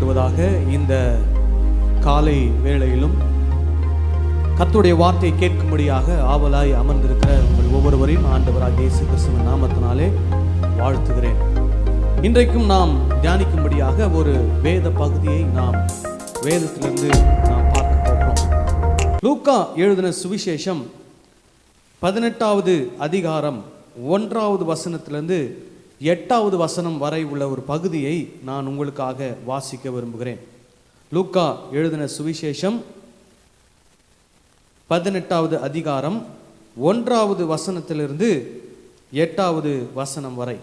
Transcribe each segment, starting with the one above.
தருவதாக. இந்த காலை வேளையிலும் கர்த்தருடைய வார்த்தையை கேட்கும்படியாக ஆவலாய் அமர்ந்திருக்கிற உங்கள் ஒவ்வொருவரையும் ஆண்டவராகிய இயேசு கிறிஸ்துவின் நாமத்தினாலே வாழ்த்துகிறேன். இன்றைக்கும் நாம் தியானிக்கும்படியாக ஒரு வேத பகுதியை நாம் வேதத்திலிருந்து நாம் பார்க்க போகிறோம். லூக்கா எழுதின சுவிசேஷம் 18வது அதிகாரம் 1வது வசனத்திலிருந்து 8வது வசனம் வரை உள்ள ஒரு பகுதியை நான் உங்களுக்காக வாசிக்க விரும்புகிறேன். லூக்கா எழுதின சுவிசேஷம் 18வது அதிகாரம் 1வது வசனத்திலிருந்து 8வது வசனம் வரை.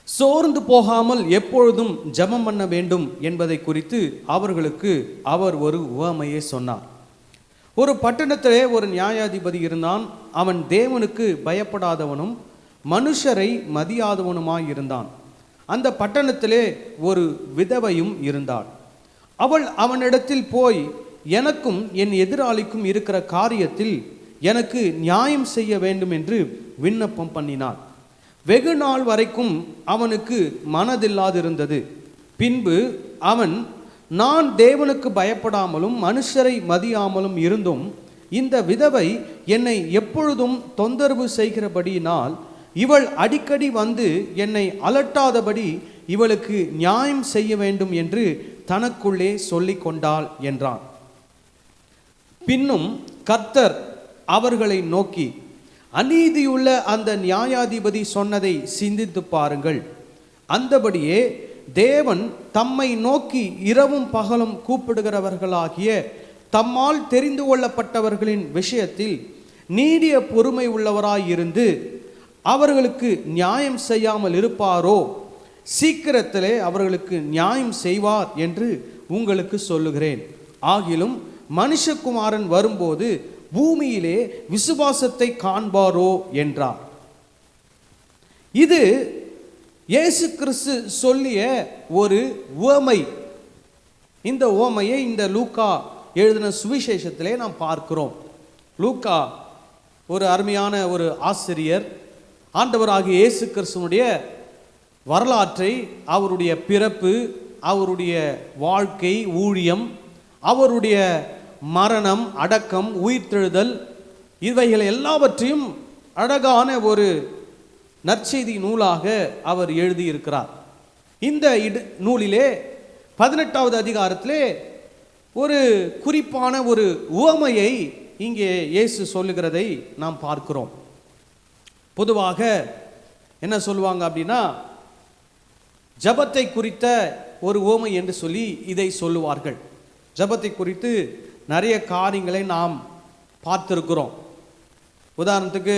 சோர்ந்து போகாமல் எப்பொழுதும் ஜெபம் பண்ண வேண்டும் என்பதை குறித்து அவர்களுக்கு அவர் ஒரு உவமையை சொன்னார். ஒரு பட்டணத்திலே ஒரு நியாயாதிபதி இருந்தான். அவன் தேவனுக்கு பயப்படாதவனும் மனுஷரை மதியாதவனுமாய் இருந்தான். அந்த பட்டணத்திலே ஒரு விதவையும் இருந்தாள். அவள் அவனிடத்தில் போய், எனக்கும் என் எதிராளிக்கும் இருக்கிற காரியத்தில் எனக்கு நியாயம் செய்ய வேண்டும் என்று விண்ணப்பம் பண்ணினாள். வெகு நாள் வரைக்கும் அவனுக்கு மனதில்லாதிருந்தது. பின்பு அவன், நான் தேவனுக்கு பயப்படாமலும் மனுஷரை மதியாமலும் இருந்தும் இந்த விதவை என்னை எப்பொழுதும் தொந்தரவு செய்கிறபடியினால் இவள் அடிக்கடி வந்து என்னை அலட்டாதபடி இவளுக்கு நியாயம் செய்ய வேண்டும் என்று தனக்குள்ளே சொல்லிக் கொண்டாள் என்றான். பின்னும் கர்த்தர் அவர்களை நோக்கி, அநீதியுள்ள அந்த நியாயாதிபதி சொன்னதை சிந்தித்து பாருங்கள். அந்தபடியே தேவன் தம்மை நோக்கி இரவும் பகலும் கூப்பிடுகிறவர்களாகிய தம்மால் தெரிந்து கொள்ளப்பட்டவர்களின் விஷயத்தில் நீடிய பொறுமை உள்ளவராயிருந்து அவர்களுக்கு நியாயம் செய்யாமல் இருப்பாரோ? சீக்கிரத்திலே அவர்களுக்கு நியாயம் செய்வார் என்று உங்களுக்கு சொல்லுகிறேன். ஆகிலும் மனுஷகுமாரன் வரும்போது பூமியிலே விசுவாசத்தை காண்பாரோ என்றார். இது இயேசு கிறிஸ்து சொல்லிய ஒரு உவமை. இந்த உவமையை இந்த லூக்கா எழுதின சுவிசேஷத்திலே நாம் பார்க்கிறோம். லூக்கா ஒரு அருமையான ஒரு ஆசிரியர். ஆண்டவராகிய இயேசு கிறிஸ்துவனுடைய வரலாற்றை, அவருடைய பிறப்பு, அவருடைய வாழ்க்கை ஊழியம், அவருடைய மரணம், அடக்கம், உயிர்த்தெழுதல், இவைகள் எல்லாவற்றையும் அழகான ஒரு நற்செய்தி நூலாக அவர் எழுதியிருக்கிறார். இந்த நூலிலே 18வது அதிகாரத்திலே ஒரு குறிப்பான ஒரு உவமையை இங்கே இயேசு சொல்லுகிறதை நாம் பார்க்கிறோம். பொதுவாக என்ன சொல்லுவாங்க அப்படின்னா, ஜபத்தை குறித்த ஒரு உவமை என்று சொல்லி இதை சொல்லுவார்கள். ஜபத்தை குறித்து நிறைய காரியங்களை நாம் பார்த்திருக்கிறோம். உதாரணத்துக்கு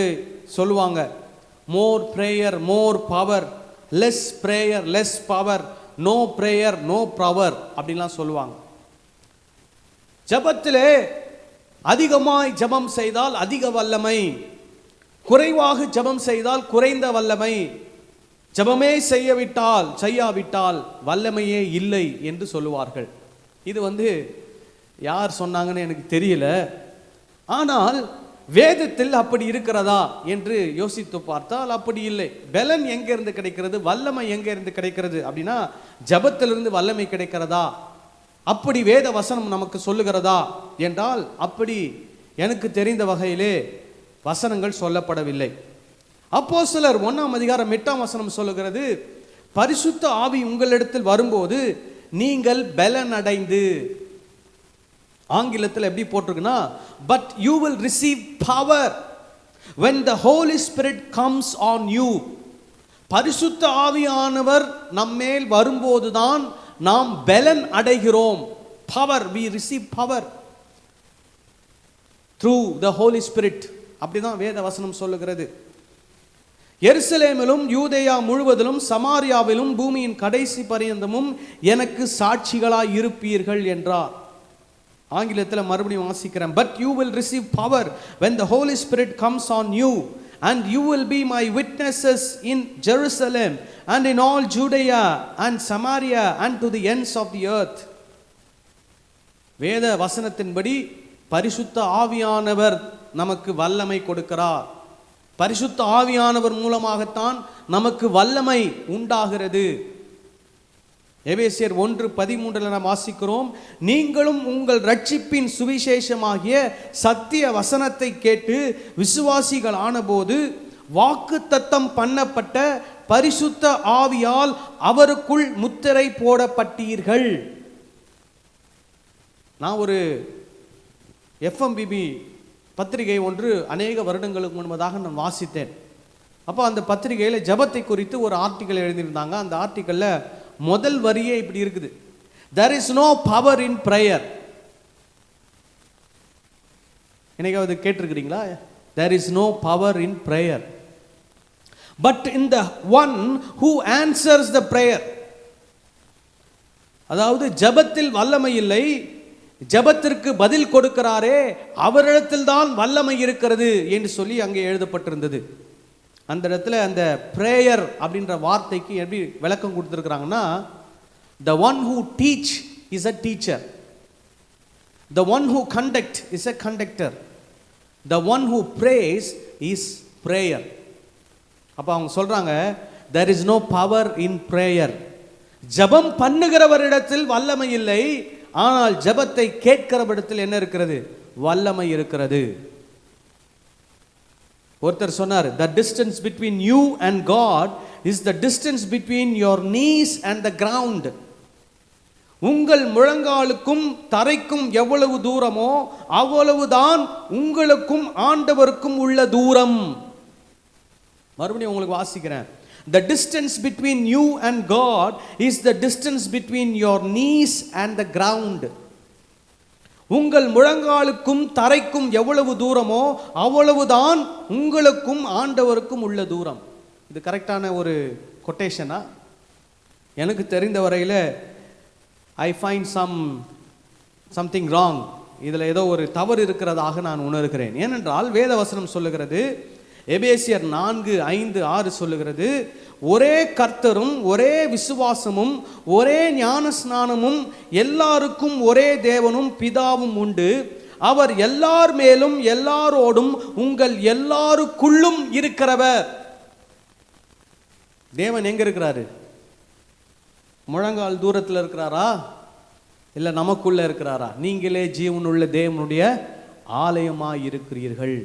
சொல்லுவாங்க, more prayer more power, less prayer less power, no prayer no power அப்படின்லாம் சொல்லுவாங்க. ஜபத்திலே அதிகமாய் ஜபம் செய்தால் அதிக வல்லமை, குறைவாக ஜபம் செய்தால் குறைந்த வல்லமை, ஜபமே செய்யாவிட்டால் வல்லமையே இல்லை என்று சொல்லுவார்கள். இது யார் சொன்னாங்கன்னு எனக்கு தெரியல. ஆனால் வேதத்தில் அப்படி இருக்கிறதா என்று யோசித்து பார்த்தால் அப்படி இல்லை. பலன் எங்கிருந்து கிடைக்கிறது, வல்லமை எங்கிருந்து கிடைக்கிறது அப்படின்னா, ஜபத்திலிருந்து வல்லமை கிடைக்கிறதா? அப்படி வேத வசனம் நமக்கு சொல்லுகிறதா என்றால் அப்படி எனக்கு தெரிந்த வகையிலே வசனங்கள் சொல்லப்படவில்லை. அப்போஸ்தலர் 1ஆம் அதிகாரம் 8ஆம் வசனம் சொல்லுகிறது, பரிசுத்த ஆவி உங்களிடத்தில் வரும்போது நீங்கள் பலன் அடைந்து, ஆங்கிலத்தில் எப்படி போட்டிருக்குன்னா, but you will receive power when the Holy Spirit comes on you. பரிசுத்த ஆவியானவர் நம்மேல் வரும்போதுதான் நாம் பலன் அடைகிறோம். Power, we receive power through the Holy Spirit. அப்படிதான் வேத வசனம் சொல்லுகிறது. எருசலேமிலும் யூதேயா முழுவதிலும் சமாரியாவிலும் பூமியின் கடைசி பரியந்தமும் எனக்கு சாட்சிகளாய் இருப்பீர்கள் என்றார். ஆங்கிலத்தில் மறுபடியும் வாசிக்கிறேன், but you will receive power when the Holy Spirit comes on you and you will be my witnesses in Jerusalem and in all Judea and Samaria and to the ends of the earth. வேத வசனத்தின்படி பரிசுத்த ஆவியானவர் நமக்கு வல்லமை கொடுக்கிறார். பரிசுத்த ஆவியானவர் மூலமாகத்தான் நமக்கு வல்லமை உண்டாகிறது. எபேசியர் 1:13 நாம் வாசிக்கிறோம், நீங்களும் உங்கள் ரட்சிப்பின் சுவிசேஷமாகிய சத்திய வசனத்தை கேட்டு விசுவாசிகள் ஆனபோது வாக்குத்தத்தம் பண்ணப்பட்ட பரிசுத்த ஆவியால் அவருக்குள் முத்திரை போடப்பட்டீர்கள். நான் ஒரு எஃப்எம்பிபி பத்திரிகை ஒன்று அநேக வருடங்களுக்கு முன்பதாக நான் வாசித்தேன். அப்போ அந்த பத்திரிகையில் ஜபத்தை குறித்து ஒரு ஆர்டிக்கல் எழுதியிருந்தாங்க. அந்த ஆர்டிக்கலில் முதல் வரியே இப்படி இருக்குது, there is no power in prayer. என்னைக்காவது கேட்டிருக்கிறீங்களா? there is no power in prayer but in the one who answers the prayer. அதாவது ஜபத்தில் வல்லமை இல்லை, ஜபத்திற்கு பதில் கொடுக்கிறாரே அவரிடத்தில் தான் வல்லமை இருக்கிறது என்று சொல்லி அங்கே எழுதப்பட்டிருந்தது. அந்த இடத்துல அந்த பிரேயர் அப்படின்ற வார்த்தைக்கு எப்படி விளக்கம் கொடுத்துருக்குறாங்கன்னா, the one who teach is a teacher, the one who conduct is a conductor, the one who prays is prayer. அப்ப அவங்க சொல்றாங்க, there is no power in prayer. ஜபம் பண்ணுகிறவரிடத்தில் வல்லமை இல்லை, ஆனால் ஜபத்தை கேட்கிறவரிடத்தில் என்ன இருக்கிறது? வல்லமை இருக்கிறது. ஒருத்தர் சொன்னார், the distance between you and God is the distance between your knees and the ground. உங்கள் முழங்காலுக்கும் தரைக்கும் எவ்வளவு தூரமோ அவ்வளவுதான் உங்களுக்கும் ஆண்டவருக்கும் உள்ள தூரம். மறுபடியும் உங்களுக்கு வாசிக்கிறேன், the distance between you and God is the distance between your knees and the ground. உங்கள் முழங்காலுக்கும் தரைக்கும் எவ்வளவு தூரமோ அவ்வளவுதான் உங்களுக்கும் ஆண்டவருக்கும் உள்ள தூரம். இது கரெக்டான ஒரு கொட்டேஷனா? எனக்கு தெரிந்த வரையில் ஐ ஃபைண்ட் சம்திங் ராங். இதில் ஏதோ ஒரு தவறு இருக்கிறதாக நான் உணர்கிறேன். ஏனென்றால் வேத வசனம் சொல்லுகிறது, எபேசியர் 4:5-6 சொல்லுகிறது, ஒரே கர்த்தரும் ஒரே விசுவாசமும் ஒரே ஞான ஸ்நானமும் எல்லாருக்கும் ஒரே தேவனும் பிதாவும் உண்டு, அவர் எல்லார் மேலும் எல்லாரோடும் உங்கள் எல்லாருக்குள்ளும் இருக்கிறவர். தேவன் எங்க இருக்கிறாரு? முழங்கால் தூரத்தில் இருக்கிறாரா? இல்லை நமக்குள்ள இருக்கிறாரா? நீங்களே ஜீவனுள்ள தேவனுடைய ஆலயமாய் இருக்கிறீர்கள்.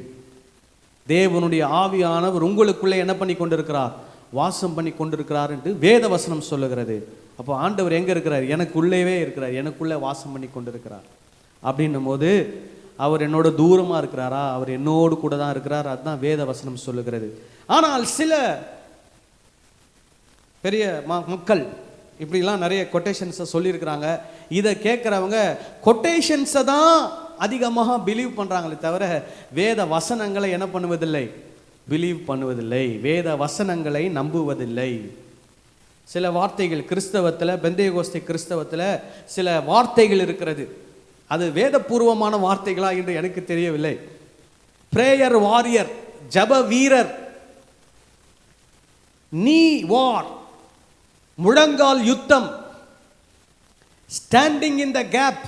தேவனுடைய ஆவியானவர் உங்களுக்குள்ளே என்ன பண்ணி கொண்டிருக்கிறார்? வாசம் பண்ணி கொண்டிருக்கிறார் என்று வேத வசனம் சொல்லுகிறது. அப்போ ஆண்டவர் எங்க இருக்கிறார்? எனக்குள்ளேவே இருக்கிறார், எனக்குள்ளே வாசம் பண்ணி கொண்டிருக்கிறார். அப்படின்னும் போது அவர் என்னோட தூரமா இருக்கிறாரா? அவர் என்னோடு கூட தான் இருக்கிறார். அதுதான் வேத வசனம் சொல்லுகிறது. ஆனால் சில பெரிய மக்கள் இப்படிலாம் நிறைய கொட்டேஷன்ஸை சொல்லியிருக்கிறாங்க. இதை கேட்குறவங்க கொட்டேஷன்ஸை தான் அதிகமாக பிலீவ் பண்ணுறாங்களே தவிர வேத வசனங்களை என்ன பண்ணுவதில்லை? பிலீவ் பண்ணுவதில்லை, வேத வசனங்களை நம்புவதில்லை. சில வார்த்தைகள் கிறிஸ்தவத்தில், பெந்தேகோஸ்தே கிறிஸ்தவத்தில் சில வார்த்தைகள் இருக்கிறது, அது வேதபூர்வமான வார்த்தைகளா என்று எனக்கு தெரியவில்லை. பிரேயர் வாரியர், ஜப வீரர், நீ வார், முழங்கால் யுத்தம், ஸ்டாண்டிங் இன் த கேப்,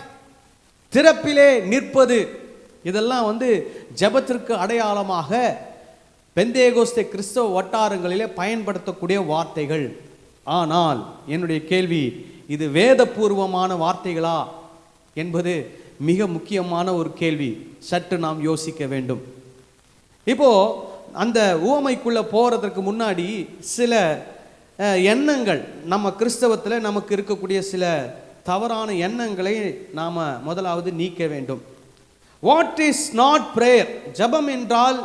திறப்பிலே நிற்பது, இதெல்லாம் ஜபத்திற்கு அடையாளமாக பெந்தேகோஸ்தே கிறிஸ்தவ வட்டாரங்களிலே பயன்படுத்தக்கூடிய வார்த்தைகள். ஆனால் என்னுடைய கேள்வி, இது வேதபூர்வமான வார்த்தைகளா என்பது மிக முக்கியமான ஒரு கேள்வி. சற்று நாம் யோசிக்க வேண்டும். இப்போ அந்த உவமைக்குள்ள போறதற்கு முன்னாடி சில எண்ணங்கள், நம்ம கிறிஸ்தவத்தில் நமக்கு இருக்கக்கூடிய சில தவறான எண்ணங்களை நாம் முதலாவது நீக்க வேண்டும். What is not prayer? ஜபம் என்றால்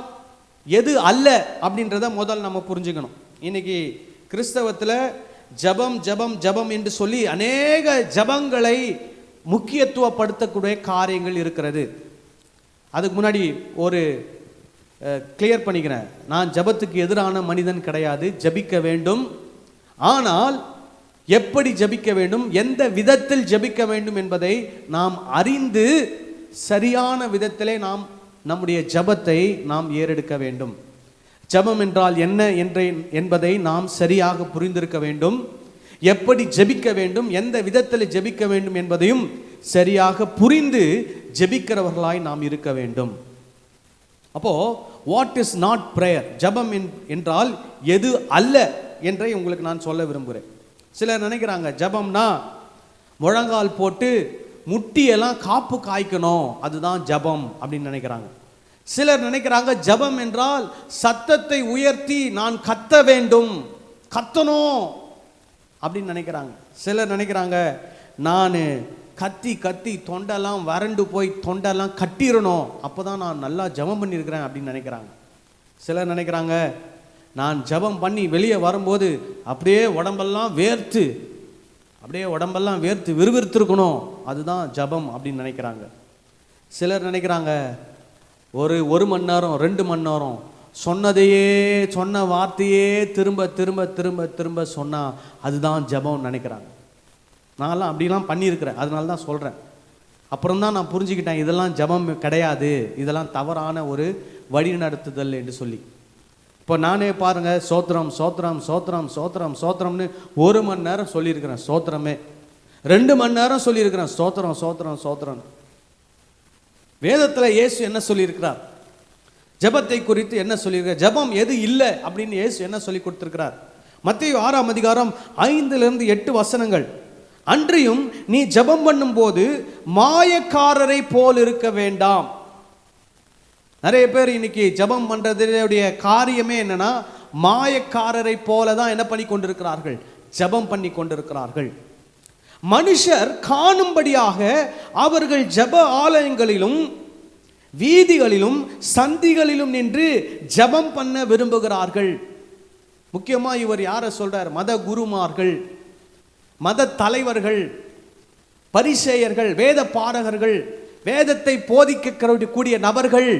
எது அல்ல அப்படின்றத முதல் நம்ம புரிஞ்சுக்கணும். இன்னைக்கு கிறிஸ்தவத்தில் ஜபம் ஜபம் ஜபம் என்று சொல்லி அநேக ஜபங்களை முக்கியத்துவப்படுத்தக்கூடிய காரியங்கள் இருக்கிறது. அதுக்கு முன்னாடி ஒரு கிளியர் பண்ணிக்கிறேன், நான் ஜபத்துக்கு எதிரான மனிதன் கிடையாது. ஜபிக்க வேண்டும், ஆனால் எப்படி ஜபிக்க வேண்டும், எந்த விதத்தில் ஜபிக்க வேண்டும் என்பதை நாம் அறிந்து சரியான விதத்திலே நாம் நம்முடைய ஜபத்தை நாம் ஏறெடுக்க வேண்டும். ஜபம் என்றால் என்ன என்பதை நாம் சரியாக புரிந்திருக்க வேண்டும். எப்படி ஜபிக்க வேண்டும், எந்த விதத்தில் ஜபிக்க வேண்டும் என்பதையும் சரியாக புரிந்து ஜபிக்கிறவர்களாய் நாம் இருக்க வேண்டும். அப்போ வாட் இஸ் நாட் பிரேயர், ஜபம் என்றால் எது அல்ல என்றை உங்களுக்கு நான் சொல்ல விரும்புகிறேன். சிலர் நினைக்கிறாங்க ஜபம்னா முழங்கால் போட்டு முட்டியெல்லாம் காப்பு காய்க்கணும், அதுதான் ஜபம் அப்படின்னு நினைக்கிறாங்க. சிலர் நினைக்கிறாங்க ஜபம் என்றால் சத்தத்தை உயர்த்தி நான் கத்த வேண்டும், கத்தணும் அப்படின்னு நினைக்கிறாங்க. சிலர் நினைக்கிறாங்க நான் கத்தி கத்தி தொண்டெல்லாம் வறண்டு போய் தொண்டெல்லாம் கட்டிடணும், அப்போதான் நான் நல்லா ஜபம் பண்ணியிருக்கிறேன் அப்படின்னு நினைக்கிறாங்க. சிலர் நினைக்கிறாங்க நான் ஜபம் பண்ணி வெளியே வரும்போது அப்படியே உடம்பெல்லாம் வேர்த்து விறுவிறுத்திருக்கணும், அதுதான் ஜபம் அப்படின்னு நினைக்கிறாங்க. சிலர் நினைக்கிறாங்க ஒரு மணி நேரம் 2 மணி நேரம் சொன்ன வார்த்தையே திரும்ப திரும்ப திரும்ப திரும்ப சொன்னா அதுதான் ஜபம் நினைக்கிறாங்க. நான்லாம் அப்படிலாம் பண்ணியிருக்கிறேன், அதனால தான் சொல்கிறேன். அப்புறம் தான் நான் புரிஞ்சுக்கிட்டேன் இதெல்லாம் ஜபம் கிடையாது, இதெல்லாம் தவறான ஒரு வழி நடத்துதல் என்று சொல்லி. இப்போ நானே பாருங்க சோத்திரம் சோத்திரம் சோத்திரம் சோத்திரம் சோத்திரம்னு 1 மணி நேரம் சொல்லியிருக்கிறேன், சோத்திரமே 2 மணி நேரம் சொல்லியிருக்கிறேன், சோத்திரம் சோத்திரம் சோத்திரம். வேதத்தில் இயேசு என்ன சொல்லியிருக்கிறார், ஜபத்தை குறித்து என்ன சொல்லியிருக்கிறார், ஜபம் எது இல்லை அப்படின்னு இயேசு என்ன சொல்லி கொடுத்திருக்கிறார்? மத்தேயு 6ஆம் அதிகாரம் 5 to 8 வசனங்கள். அன்றியும் நீ ஜபம் பண்ணும் போது மாயக்காரரை போல் இருக்க வேண்டாம். நிறைய பேர் இன்னைக்கு ஜபம் பண்றதுடைய காரியமே என்னன்னா மாயக்காரரை போல தான் என்ன பண்ணி கொண்டிருக்கிறார்கள், ஜபம் பண்ணி கொண்டிருக்கிறார்கள். மனுஷர் காணும்படியாக அவர்கள் ஜப ஆலயங்களிலும் வீதிகளிலும் சந்திகளிலும் நின்று ஜபம் பண்ண விரும்புகிறார்கள். முக்கியமா இவர் யாரை சொல்றார்? மத குருமார்கள், மத தலைவர்கள், பரிசேயர்கள், வேத பாடகர்கள், வேதத்தை போதிக்கக்கூடிய நபர்கள்.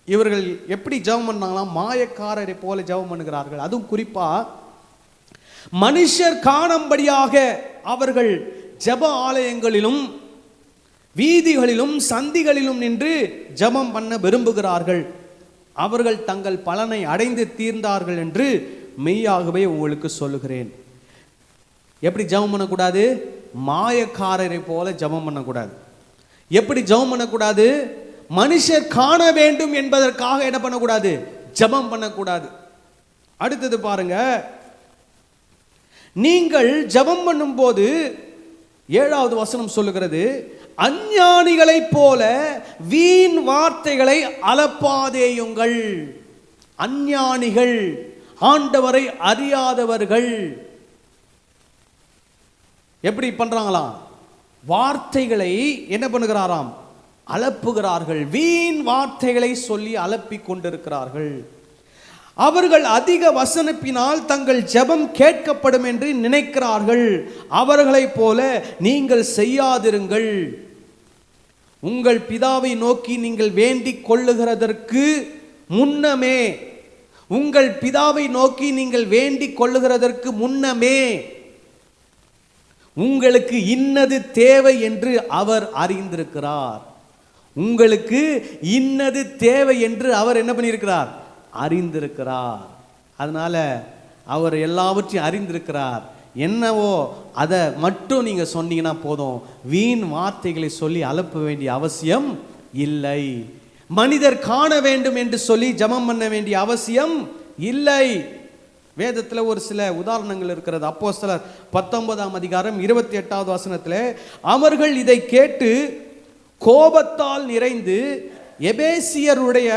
இவர்கள் எப்படி ஜெபம் பண்ணாங்களாம்? மாயக்காரரை போல ஜெபம் பண்ணுகிறார்கள். அதுவும் குறிப்பா மனுஷர் காணும்படியாக அவர்கள் ஜெப ஆலயங்களிலும் வீதிகளிலும் சந்திகளிலும் நின்று ஜெபம் பண்ண விரும்புகிறார்கள். அவர்கள் தங்கள் பலனை அடைந்து தீர்ந்தார்கள் என்று மெய்யாகவே உங்களுக்கு சொல்லுகிறேன். எப்படி ஜெபம் பண்ணக்கூடாது? மாயக்காரரை போல ஜெபம் பண்ணக்கூடாது. எப்படி ஜெபம் பண்ணக்கூடாது? மனுஷர் காண வேண்டும் என்பதற்காக என்ன பண்ணக்கூடாது? ஜெபம் பண்ணக்கூடாது. அடுத்தது பாருங்க, நீங்கள் ஜெபம் பண்ணும் போது 7வது வசனம் சொல்லுகிறது, அஞ்ஞானிகளைப் போல வீண் வார்த்தைகளை அலப்பாதேயுங்கள். அஞ்ஞானிகள், ஆண்டவரை அறியாதவர்கள் எப்படி பண்றாங்களாம்? வார்த்தைகளை என்ன பண்ணுகிறாராம்? அலப்புகிறார்கள். வீண் வார்த்தைகளை சொல்லி அலப்பிக் கொண்டிருக்கிறார்கள். அவர்கள் அதிக வசனிப்பினால் தங்கள் ஜெபம் கேட்கப்படும் என்று நினைக்கிறார்கள். அவர்களைப் போல நீங்கள் செய்யாதிருங்கள். உங்கள் பிதாவை நோக்கி நீங்கள் வேண்டிக் கொள்ளுகிறதற்கு முன்னமே, உங்கள் பிதாவை நோக்கி நீங்கள் வேண்டிக் கொள்ளுகிறதற்கு முன்னமே உங்களுக்கு இன்னது தேவை என்று அவர் அறிந்திருக்கிறார். உங்களுக்கு இன்னது தேவை என்று அவர் என்ன பண்ணியிருக்கிறார்? அறிந்திருக்கிறார். அதனால அவர் எல்லாவற்றையும் அறிந்திருக்கிறார். என்னவோ அதை மட்டும் நீங்க சொன்னீங்கன்னா போதும். வீண் வார்த்தைகளை சொல்லி அலப்ப வேண்டிய அவசியம் இல்லை. மனிதர் காண வேண்டும் என்று சொல்லி ஜெபம் பண்ண வேண்டிய அவசியம் இல்லை. வேதத்தில் ஒரு சில உதாரணங்கள் இருக்கிறது. அப்போஸ்தலர் 19ஆம் அதிகாரம் 28வது வசனத்தில், அவர்கள் இதை கேட்டு கோபத்தால் நிறைந்து எபேசியருடைய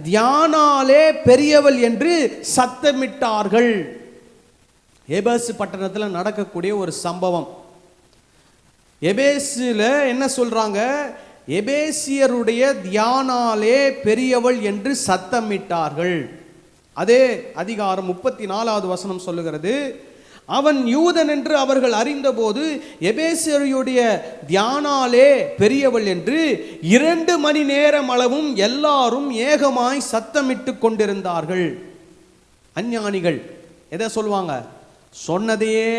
தியானாலே பெரியவள் என்று சத்தமிட்டார்கள். எபேசு பட்டணத்தில் நடக்கக்கூடிய ஒரு சம்பவம். எபேசுல என்ன சொல்றாங்க? எபேசியருடைய தியானாலே பெரியவள் என்று சத்தமிட்டார்கள். அதே அதிகாரம் 34வது வசனம் சொல்லுகிறது, அவன் யூதன் என்று அவர்கள் அறிந்தபோது எபேசியருடைய தியானாலே பெரியவள் என்று 2 மணி நேரம் அளவும் எல்லாரும் ஏகமாய் சத்தமிட்டு கொண்டிருந்தார்கள். அஞ்ஞானிகள் எதை சொல்லுவாங்க? சொன்னதையே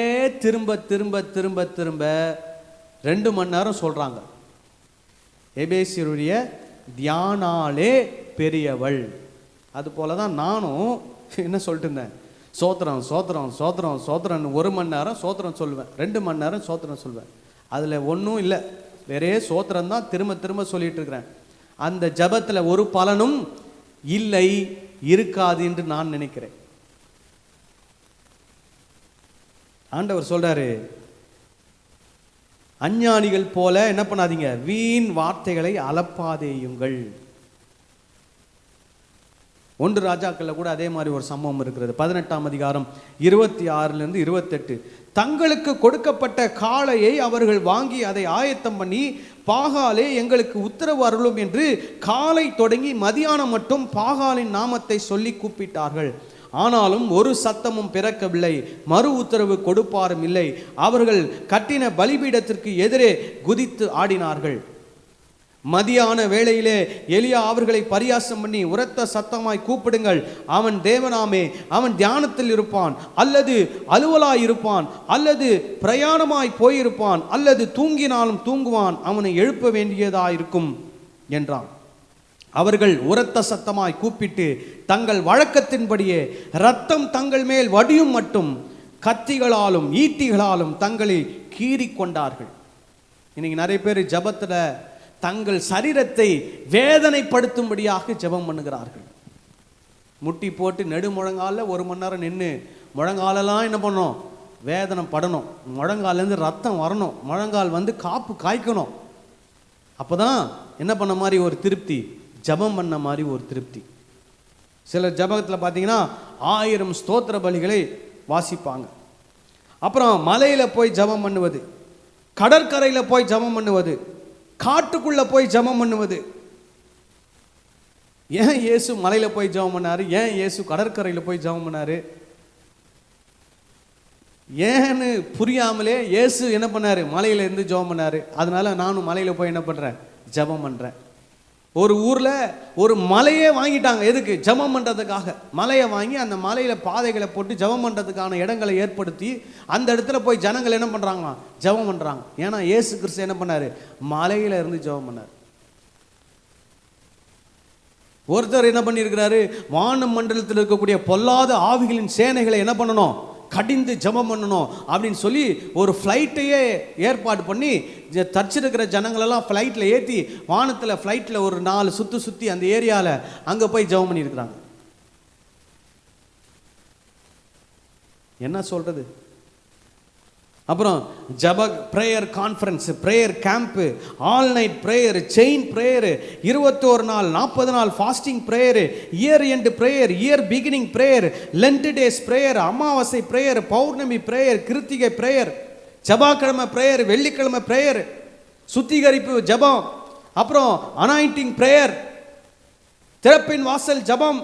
திரும்ப திரும்ப திரும்ப திரும்ப 2 மணி நேரம் சொல்றாங்க. எபேசியருடைய தியானாலே பெரியவள். அது போல தான் நானும் என்ன சொல்லிட்டு இருந்தேன், சோத்திரம் சோத்திரம் சோத்திரம் சோத்திரம் 1 மணி நேரம் சோத்திரம் சொல்லுவேன், 2 மணி நேரம் சோத்திரம் சொல்லுவேன். அதில் ஒன்றும் இல்லை, வேறே சோத்திரம் தான் திரும்ப திரும்ப சொல்லிட்டு இருக்கிறேன். அந்த ஜபத்தில் ஒரு பலனும் இல்லை, இருக்காது என்று நான் நினைக்கிறேன். ஆண்டவர் சொல்றாரு, அஞ்ஞானிகள் போல என்ன பண்ணாதீங்க, வீண் வார்த்தைகளை அலப்பாதேயுங்கள். 1 ராஜாக்கள்ல கூட அதே மாதிரி ஒரு சம்பவம் இருக்கிறது. 18ஆம் அதிகாரம் 26 28. தங்களுக்கு கொடுக்கப்பட்ட காளையை அவர்கள் வாங்கி அதை ஆயத்தம் பண்ணி, பாகாலே எங்களுக்கு உத்தரவு அருளும் என்று காலை தொடங்கி மதியானம் மட்டும் பாகாலின் நாமத்தை சொல்லி கூப்பிட்டார்கள். ஆனாலும் ஒரு சத்தமும் பிறக்கவில்லை, மறு உத்தரவு கொடுப்பாரும் இல்லை. அவர்கள் கட்டின பலிபீடத்திற்கு எதிரே குதித்து ஆடினார்கள். மதியான வேளையிலே எலியா அவர்களை பரியாசம் பண்ணி, உரத்த சத்தமாய் கூப்பிடுங்கள், அவன் தேவனாமே, அவன் தியானத்தில் இருப்பான், அல்லது அலுவலாய் இருப்பான், அல்லது பிரயாணமாய் போயிருப்பான், அல்லது தூங்கினாலும் தூங்குவான், அவனை எழுப்ப வேண்டியதாயிருக்கும் என்றான். அவர்கள் உரத்த சத்தமாய் கூப்பிட்டு தங்கள் வழக்கத்தின்படியே இரத்தம் தங்கள் மேல் வடியும் மட்டும் கத்திகளாலும் ஈட்டிகளாலும் தங்களை கீறி கொண்டார்கள். இன்னைக்கு நிறைய பேர் ஜபத்துல தங்கள் சரீரத்தை வேதனைப்படுத்தும்படியாக ஜெபம் பண்ணுகிறார்கள். முட்டி போட்டு நெடு முழங்கால 1 மணி நேரம் நின்று முழங்காலெல்லாம் என்ன பண்ணணும், வேதனை படணும், முழங்காலேருந்து ரத்தம் வரணும், முழங்கால் காப்பு காய்க்கணும். அப்போதான் என்ன பண்ண மாதிரி ஒரு திருப்தி, ஜபம் பண்ண மாதிரி ஒரு திருப்தி. சில ஜபத்தில் பார்த்தீங்கன்னா 1000 ஸ்தோத்திர பலிகளை வாசிப்பாங்க. அப்புறம் மலையில் போய் ஜபம் பண்ணுவது, கடற்கரையில் போய் ஜபம் பண்ணுவது, காட்டுக்குள்ள போய் ஜபம் பண்ணுவது. ஏன் இயேசு மலையில போய் ஜபம் பண்ணாரு, ஏன் இயேசு கடற்கரையில் போய் ஜபம் பண்ணாரு, ஏன்னு புரியாமலே இயேசு என்ன பண்ணாரு, மலையில இருந்து ஜபம் பண்ணாரு. அதனால நானும் மலையில போய் என்ன பண்றேன், ஜபம் பண்றேன். ஒரு ஊர்ல ஒரு மலையே வாங்கிட்டாங்க, எதுக்கு, ஜபம் பண்றதுக்காக. மலையை வாங்கி அந்த மலையில பாதைகளை போட்டு ஜபம் பண்றதுக்கான இடங்களை ஏற்படுத்தி அந்த இடத்துல போய் ஜனங்கள் என்ன பண்றாங்க, ஜபம் பண்றாங்க. ஏன்னா இயேசு கிறிஸ்து என்ன பண்ணாரு, மலையில இருந்து ஜபம் பண்ணாரு. ஒருத்தர் என்ன பண்ணியிருக்கிறாரு, வான மண்டலத்தில் இருக்கக்கூடிய பொல்லாத ஆவிகளின் சேனைகளை என்ன பண்ணணும், கடிந்து ஜபம் பண்ணணும் அப்படின்னு சொல்லி ஒரு ஃப்ளைட்டையே ஏற்பாடு பண்ணி தச்சிருக்கிற ஜனங்களெல்லாம் ஃப்ளைட்டில் ஏற்றி வானத்தில் ஃப்ளைட்டில் ஒரு 4 சுற்றி அந்த ஏரியாவில் அங்கே போய் ஜபம் பண்ணியிருக்கிறாங்க. என்ன சொல்கிறது. அப்புறம் ஜப prayer conference, prayer camp, all night prayer, chain prayer, 21 நாள் 40 நாள் fasting prayer, year end prayer, year beginning prayer, Lent days prayer, அமாவாசை ப்ரேயர், பௌர்ணமி ப்ரேயர், கிருத்திகை ப்ரேயர், செவ்வாய்க்கிழமை ப்ரேயர், வெள்ளிக்கிழமை ப்ரேயர், சுத்திகரிப்பு ஜபம், அப்புறம் அனாயிண்டிங் ப்ரேயர், திறப்பின் வாசல் ஜபம்,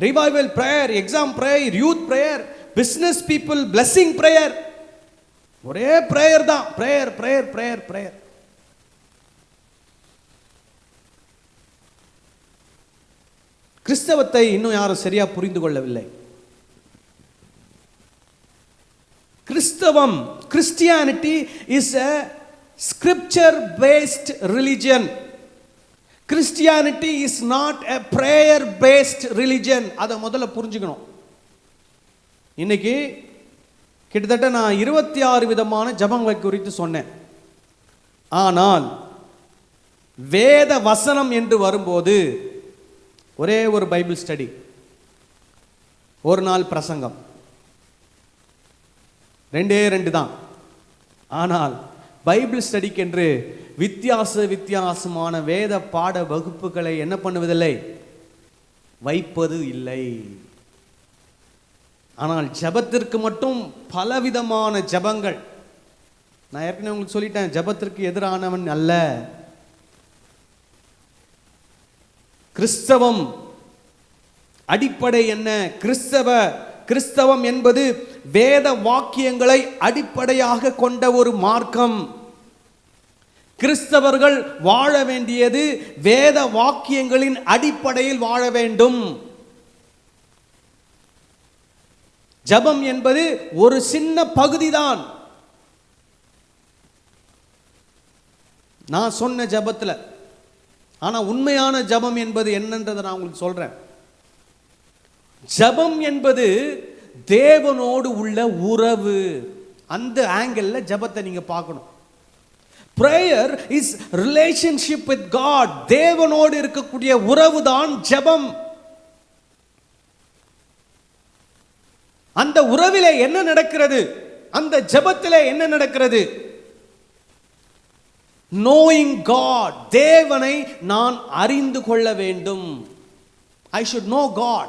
revival prayer, exam prayer, youth prayer, business people blessing prayer. ஒரே பிரேயர் தான், பிரேயர் பிரேயர் பிரேயர் பிரேயர். கிறிஸ்தவத்தை இன்னும் யாரும் சரியா புரிந்து கொள்ளவில்லை. கிறிஸ்தவம், Christianity is a scripture based religion. Christianity is not a prayer based religion. அதை முதல்ல புரிஞ்சுக்கணும். இன்னைக்கு கிட்டத்தட்ட நான் 26 விதமான ஜபங்களை குறித்து சொன்னேன். ஆனால் வேத வசனம் என்று வரும்போது ஒரே ஒரு பைபிள் ஸ்டடி, ஒரு நாள் பிரசங்கம், 2 தான். ஆனால் பைபிள் ஸ்டடிக்கென்று வித்தியாசமான வேத பாட வகுப்புகளை என்ன பண்ணுவதில்லை, வைப்பது இல்லை. ஆனால் ஜபத்திற்கு மட்டும் பலவிதமான ஜபங்கள். நான் ஏற்கனவே உங்களுக்கு சொல்லிட்டேன், ஜபத்திற்கு எதிரானவன் அல்ல. கிறிஸ்தவம் அடிப்படை என்ன? கிறிஸ்தவம் என்பது வேத வாக்கியங்களை அடிப்படையாக கொண்ட ஒரு மார்க்கம். கிறிஸ்தவர்கள் வாழ வேண்டியது வேத வாக்கியங்களின் அடிப்படையில் வாழ வேண்டும். ஜபம் என்பது ஒரு சின்ன பகுதிதான். நான் சொன்ன ஜபத்தில், ஆனா உண்மையான ஜபம் என்பது என்னன்றதை நான் உங்களுக்கு சொல்றேன். ஜபம் என்பது தேவனோடு உள்ள உறவு. அந்த ஆங்கிள் ஜபத்தை நீங்க பார்க்கணும். Prayer is relationship with God. தேவனோடு இருக்கக்கூடிய உறவு தான் ஜபம். அந்த உறவிலே என்ன நடக்கிறது? அந்த ஜெபத்திலே என்ன நடக்கிறது? knowing God, தேவனை நான் அறிந்து கொள்ள வேண்டும். I should know God.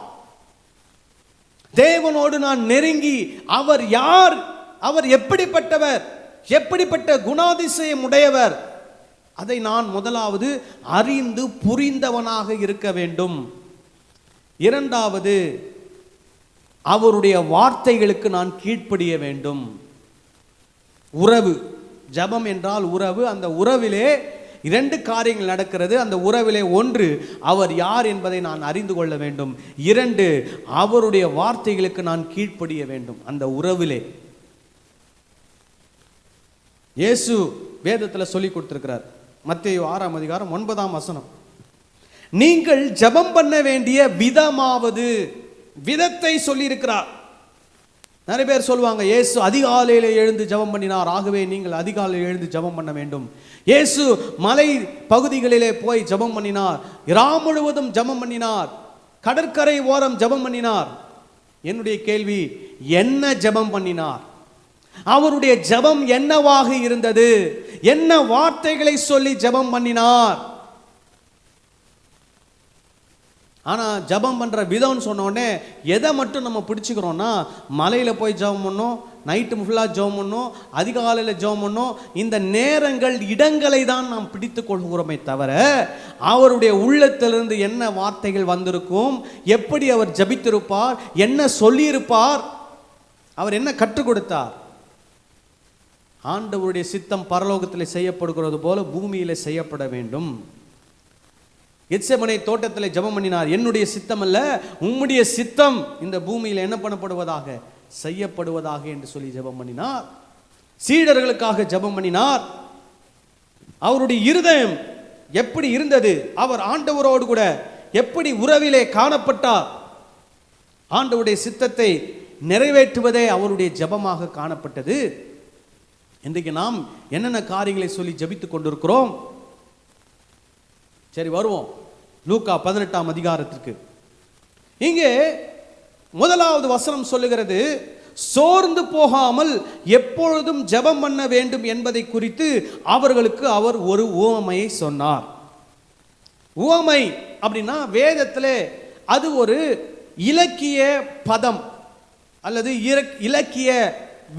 தேவனோடு நான் நெருங்கி அவர் யார், அவர் எப்படிப்பட்டவர், எப்படிப்பட்ட குணாதிசயம் உடையவர், அதை நான் முதலாவது அறிந்து புரிந்தவனாக இருக்க வேண்டும். இரண்டாவது, அவருடைய வார்த்தைகளுக்கு நான் கீழ்ப்படிய வேண்டும். உறவு, ஜெபம் என்றால் உறவு. அந்த உறவிலே இரண்டு காரியங்கள் நடக்கிறது. அந்த உறவிலே ஒன்று, அவர் யார் என்பதை நான் அறிந்து கொள்ள வேண்டும். இரண்டு, அவருடைய வார்த்தைகளுக்கு நான் கீழ்ப்படிய வேண்டும். அந்த உறவிலே இயேசு வேதத்தில் சொல்லி கொடுத்திருக்கிறார். மத்தேயு 6ஆம் அதிகாரம் 9ஆம் வசனம், நீங்கள் ஜெபம் பண்ண வேண்டிய விதமாவது, விதத்தை சொல்லி இருக்கிறார். நிறைய பேர் சொல்லுவாங்க, இயேசு அதிகாலையில் எழுந்து ஜெபம் பண்ணினார், ஆகவே நீங்கள் அதிகாலையில் எழுந்து ஜெபம் பண்ண வேண்டும். இயேசு மலை பகுதிகளிலே போய் ஜெபம் பண்ணினார், இரா முழுவதும் ஜெபம் பண்ணினார், கடற்கரை ஓரம் ஜெபம் பண்ணினார். என்னுடைய கேள்வி, என்ன ஜெபம் பண்ணினார்? அவருடைய ஜெபம் என்னவாக இருந்தது? என்ன வார்த்தைகளை சொல்லி ஜெபம் பண்ணினார்? ஆனா ஜெபம் பண்ற விதம்னு சொன்ன உடனே எதை மட்டும் நம்ம பிடிச்சுக்கிறோம்னா, மலையில போய் ஜெபம் பண்ணோம், நைட்டு ஃபுல்லா ஜெபம் பண்ணோம், அதிகாலையில் ஜெபம் பண்ணோம், இந்த நேரங்கள் இடங்களை தான் நாம் பிடித்து கொள்கிறோமே தவிர, அவருடைய உள்ளத்திலிருந்து என்ன வார்த்தைகள் வந்திருக்கும், எப்படி அவர் ஜெபித்திருப்பார், என்ன சொல்லியிருப்பார், அவர் என்ன கற்றுக் கொடுத்தார். ஆண்டவருடைய சித்தம் பரலோகத்தில் செய்யப்படுகிறது போல பூமியில் செய்யப்பட வேண்டும். எத்செமனே தோட்டத்தில் ஜெபம் பண்ணினார், என்னுடைய சித்தம் அல்ல உம்முடைய சித்தம் இந்த பூமியில் என்ன பண்ணப்படுவதாக, செய்யப்படுவதாக என்று சொல்லி ஜெபம் பண்ணினார். சீடர்களுக்காக ஜெபம் பண்ணினார். அவருடைய இருதயம் எப்படி இருந்தது, அவர் ஆண்டவரோடு கூட எப்படி உறவிலே காணப்பட்டார், ஆண்டவருடைய சித்தத்தை நிறைவேற்றுவதே அவருடைய ஜெபமாக காணப்பட்டது. இன்றைக்கு நாம் என்னென்ன காரியங்களை சொல்லி ஜெபித்துக் கொண்டிருக்கிறோம்? சரி, வருவோம் லூக்கா 18ஆம் அதிகாரத்திற்கு. இங்கே முதலாவது வசனம் சொல்லுகிறது, சோர்ந்து போகாமல் எப்பொழுதும் ஜெபம் பண்ண வேண்டும் என்பதை குறித்து அவர்களுக்கு அவர் ஒரு உவமையை சொன்னார். உவமை அப்படின்னா வேதத்திலே அது ஒரு இலக்கிய பதம் அல்லது இலக்கிய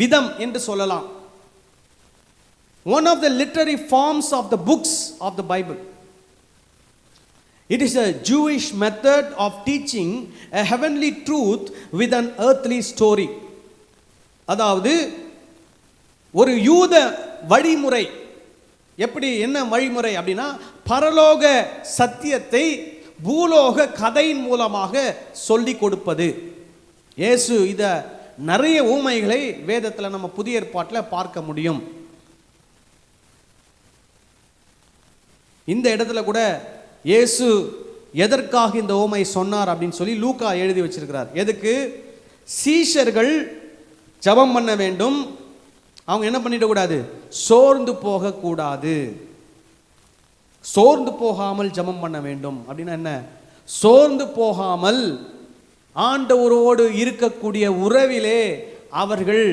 விதம் என்று சொல்லலாம். One of the literary forms of the books of the Bible. It is a Jewish method of teaching a heavenly truth with an earthly story. அதாவது ஒரு யூத வழிமுறை. எப்படி, என்ன வழிமுறை அப்படின்னா, பரலோக சத்தியத்தை பூலோக கதையின் மூலமாக சொல்லி கொடுப்பது. இயேசு இத நிறைய ஊமைகளை வேதத்தில் நம்ம புதிய ஏற்பாட்டில் பார்க்க முடியும். இந்த இடத்துல கூட இயேசு எதற்காக இந்த ஓமை சொன்னார் அப்படின்னு சொல்லி லூக்கா எழுதி வச்சிருக்கிறார். எதுக்கு? சீஷர்கள் ஜெபம் பண்ண வேண்டும், அவங்க என்ன பண்ணிடக்கூடாது, சோர்ந்து போகக்கூடாது. சோர்ந்து போகாமல் ஜெபம் பண்ண வேண்டும் அப்படின்னா என்ன? சோர்ந்து போகாமல் ஆண்டவரோடு இருக்கக்கூடிய உறவிலே அவர்கள்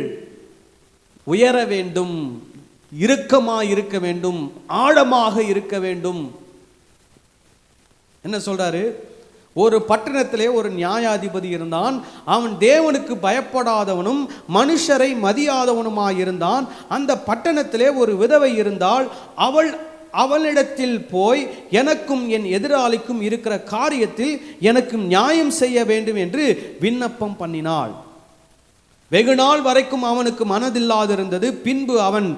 உயர வேண்டும், இறுக்கமாக இருக்க வேண்டும், ஆழமாக இருக்க வேண்டும். என்ன சொல்றாரு? ஒரு பட்டணத்திலே ஒரு நியாயாதிபதி இருந்தான். அவன் தேவனுக்கு பயப்படாதவனும் மனுஷரை மதியாதவனுமாயிருந்தான். அந்த பட்டணத்திலே ஒரு விதவை இருந்தால், அவளிடத்தில் போய் எனக்கும் என் எதிராளிக்கும் இருக்கிற காரியத்தில் எனக்கு நியாயம் செய்ய வேண்டும் என்று விண்ணப்பம் பண்ணினாள். வெகு நாள் வரைக்கும் அவனுக்கு மனதில்லாதிருந்தது. பின்பு அவன்,